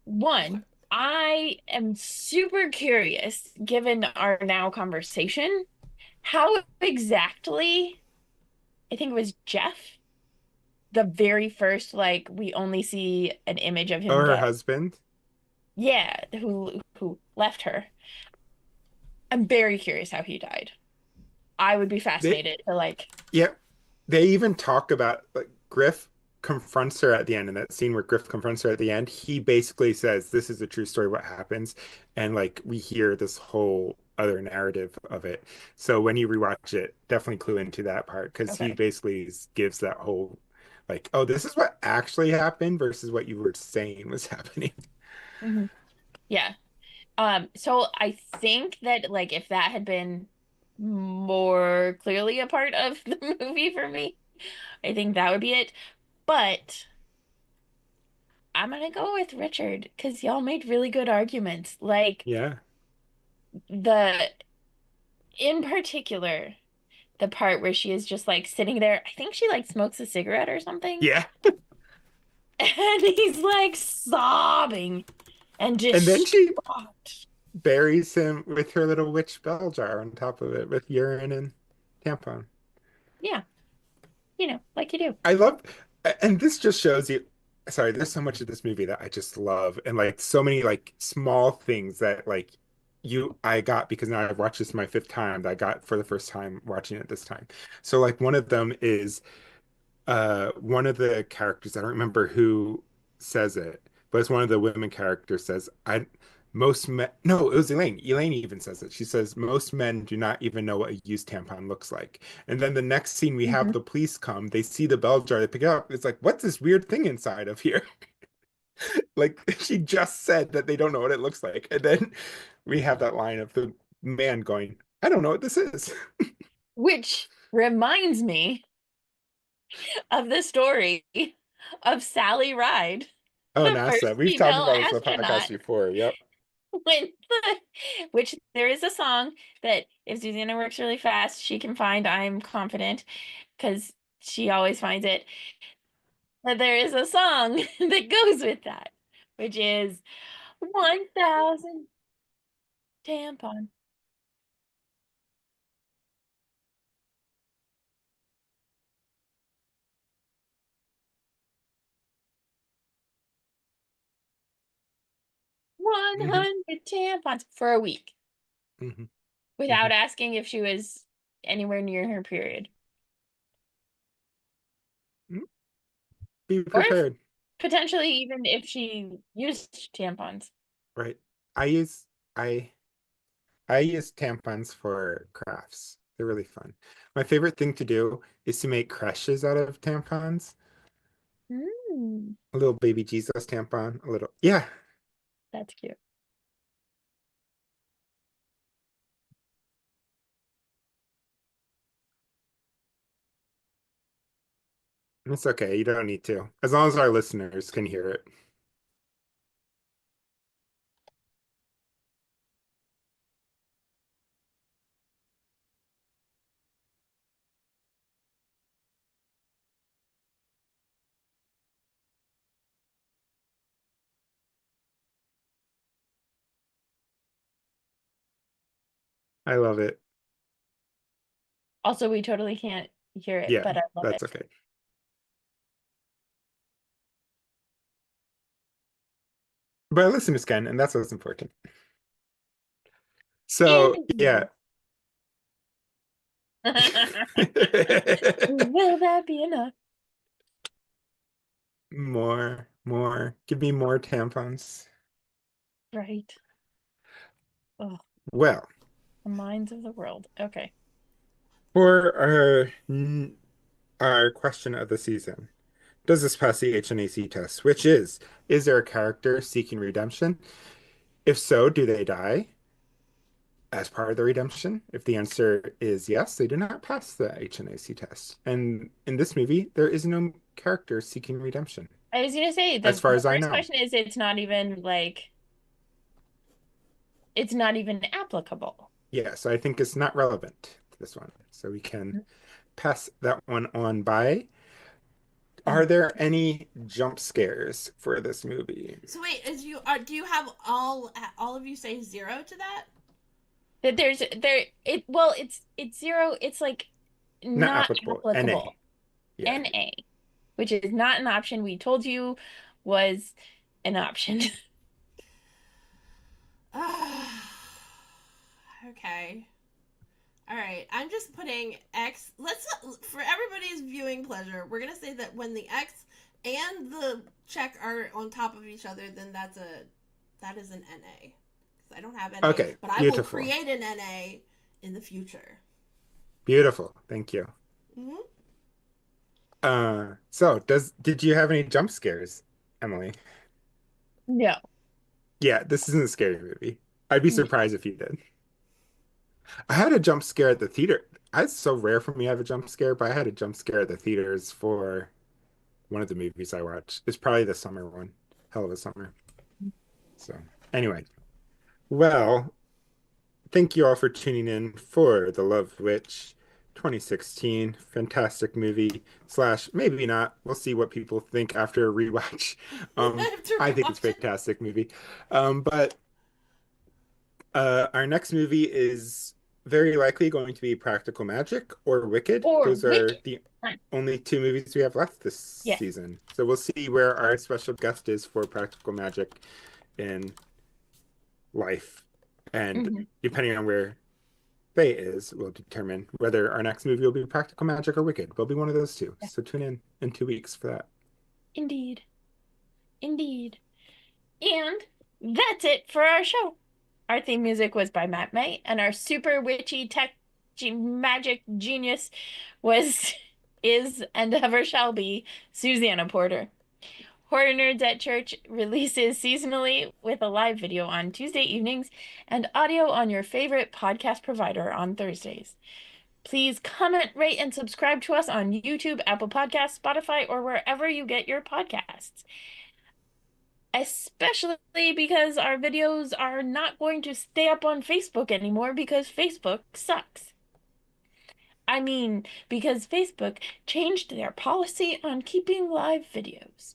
Okay. One, I am super curious, given our now conversation, how exactly, I think it was Jeff, the very first, like, we only see an image of him Or her dead. husband? Yeah, who left her. I'm very curious how he died. I would be They fascinated to like, Yeah, they even talk about like Griff confronts her at the end in that scene where Griff confronts her at the end. He basically says, "This is a true story, what happens," and like we hear this whole other narrative of it. So when you rewatch it, definitely clue into that part because he okay. basically gives that whole like, "Oh, this is what actually happened versus what you were saying was happening." Mhm. Yeah. So I think that like if that had been more clearly a part of the movie for me, I think that would be it. But I'm gonna go with Richard because y'all made really good arguments. Like Yeah, the in particular, the part where she is just like sitting there, I think she like smokes a cigarette or something, yeah. and he's like sobbing and And then she distraught. buries him with her little witch bell jar on top of it with urine and tampon. Yeah, like you do. I love, and this just shows you, sorry, there's so much of this movie that I just love, and like so many like small things that like I got because now I've watched this my fifth time that I got for the first time watching it this time. So like one of them is one of the characters, I don't remember who says it, but it's one of the women characters says, I most men no, it was Elaine. Elaine even says it. She says most men do not even know what a used tampon looks like. And then the next scene we have Mhm. the police come, they see the bell jar, they pick it up. It's like, what's this weird thing inside of here? Like she just said that they don't know what it looks like. And then we have that line of the man going, I don't know what this is. Which reminds me of the story of Sally Ride, Oh, the first NASA. We've talked female about this on the podcast astronaut. before. Yep. When which there is a song that if Susanna works really fast, she can find, I'm confident, because she always finds it. But there is a song that goes with that, which is 1,000 tampons. Hmm. 100 tampons for a week Hmm. Hmm. without asking if she was anywhere near her period. Be Or if prepared. potentially even if she used tampons. Right. I use I I use tampons for crafts. They're really fun. My favorite thing to do is to make creches out of tampons. Mm, A little baby Jesus tampon, a little. Yeah, that's cute. it's okay. You don't need to. As long as our listeners can hear it. I love it. Also, we totally can't hear it, Yeah, but I love that's it. okay. But I listen to Sken, and that's what's important. So, yeah. Anyway. Will that be enough? More, more. Give me more tampons. Right. Oh, Well, the minds of the world. Okay. for our question of the season, does this pass the HNAC test? Which is there a character seeking redemption? If so, do they die as part of the redemption? If the answer is yes, they do not pass the HNAC test. And in this movie, there is no character seeking redemption, I was gonna say as the far as I first know. question is it's not even like it's not even applicable. Yeah, so I think it's not relevant to this one. So we can pass that one on by. Are there any jump scares for this movie? So wait, do you have all of you say 0 to that? That there's there it well it's zero, it's like Not not applicable. NA. applicable. Yeah. NA, which is not an option we told you was an option. Okay. All right. I'm just putting X. Let's for everybody's viewing pleasure. We're gonna say that when the X and the check are on top of each other, then that is an NA. Because I don't have NA, Okay, but I will beautiful. create an NA in the future. Beautiful. Thank you. Mm-hmm. So did you have any jump scares, Emily? No. Yeah, this isn't a scary movie. I'd be surprised if you did. I had a jump scare at the theater. It's so rare for me to have a jump scare, but I had a jump scare at the theaters for one of the movies I watched. It's probably the summer one. Hell of a summer. So anyway, well, thank you all for tuning in for The Love Witch 2016. Fantastic movie slash maybe not. We'll see what people think after a rewatch. After I we think it's a watch it. fantastic movie. But our next movie is very likely going to be Practical Magic or Wicked. Or Those are Wicked. the only two movies we have left this Yes. season. So we'll see where our special guest is for Practical Magic in life. And depending on where Faye is, will determine whether our next movie will be Practical Magic or Wicked. Will be one of those two. Yeah. So tune in 2 weeks for that. Indeed. Indeed. And that's it for our show. Our theme music was by Matt May, and our super witchy tech magic genius is, and ever shall be, Susanna Porter. Horror Nerds at Church releases seasonally with a live video on Tuesday evenings and audio on your favorite podcast provider on Thursdays. Please comment, rate, and subscribe to us on YouTube, Apple Podcasts, Spotify, or wherever you get your podcasts. Especially because our videos are not going to stay up on Facebook anymore because Facebook sucks. I mean, because Facebook changed their policy on keeping live videos.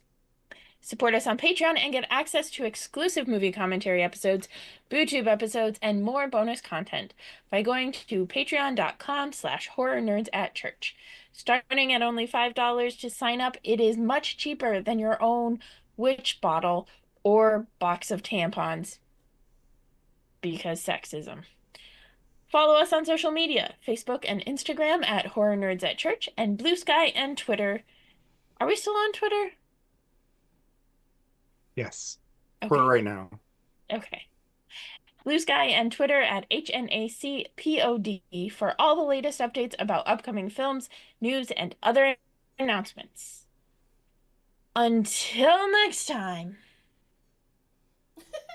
Support us on Patreon and get access to exclusive movie commentary episodes, BooTube episodes, and more bonus content by going to patreon.com/horrornerdsatchurch. Starting at only $5 to sign up, it is much cheaper than your own witch bottle or box of tampons. Because sexism. Follow us on social media, Facebook and Instagram at Horror Nerds at Church, and Blue Sky and Twitter. Are we still on Twitter? Yes. Okay. For right now. Okay. Blue Sky and Twitter at HNACPOD for all the latest updates about upcoming films, news, and other announcements. Until next time,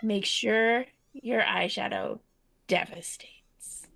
make sure your eyeshadow devastates.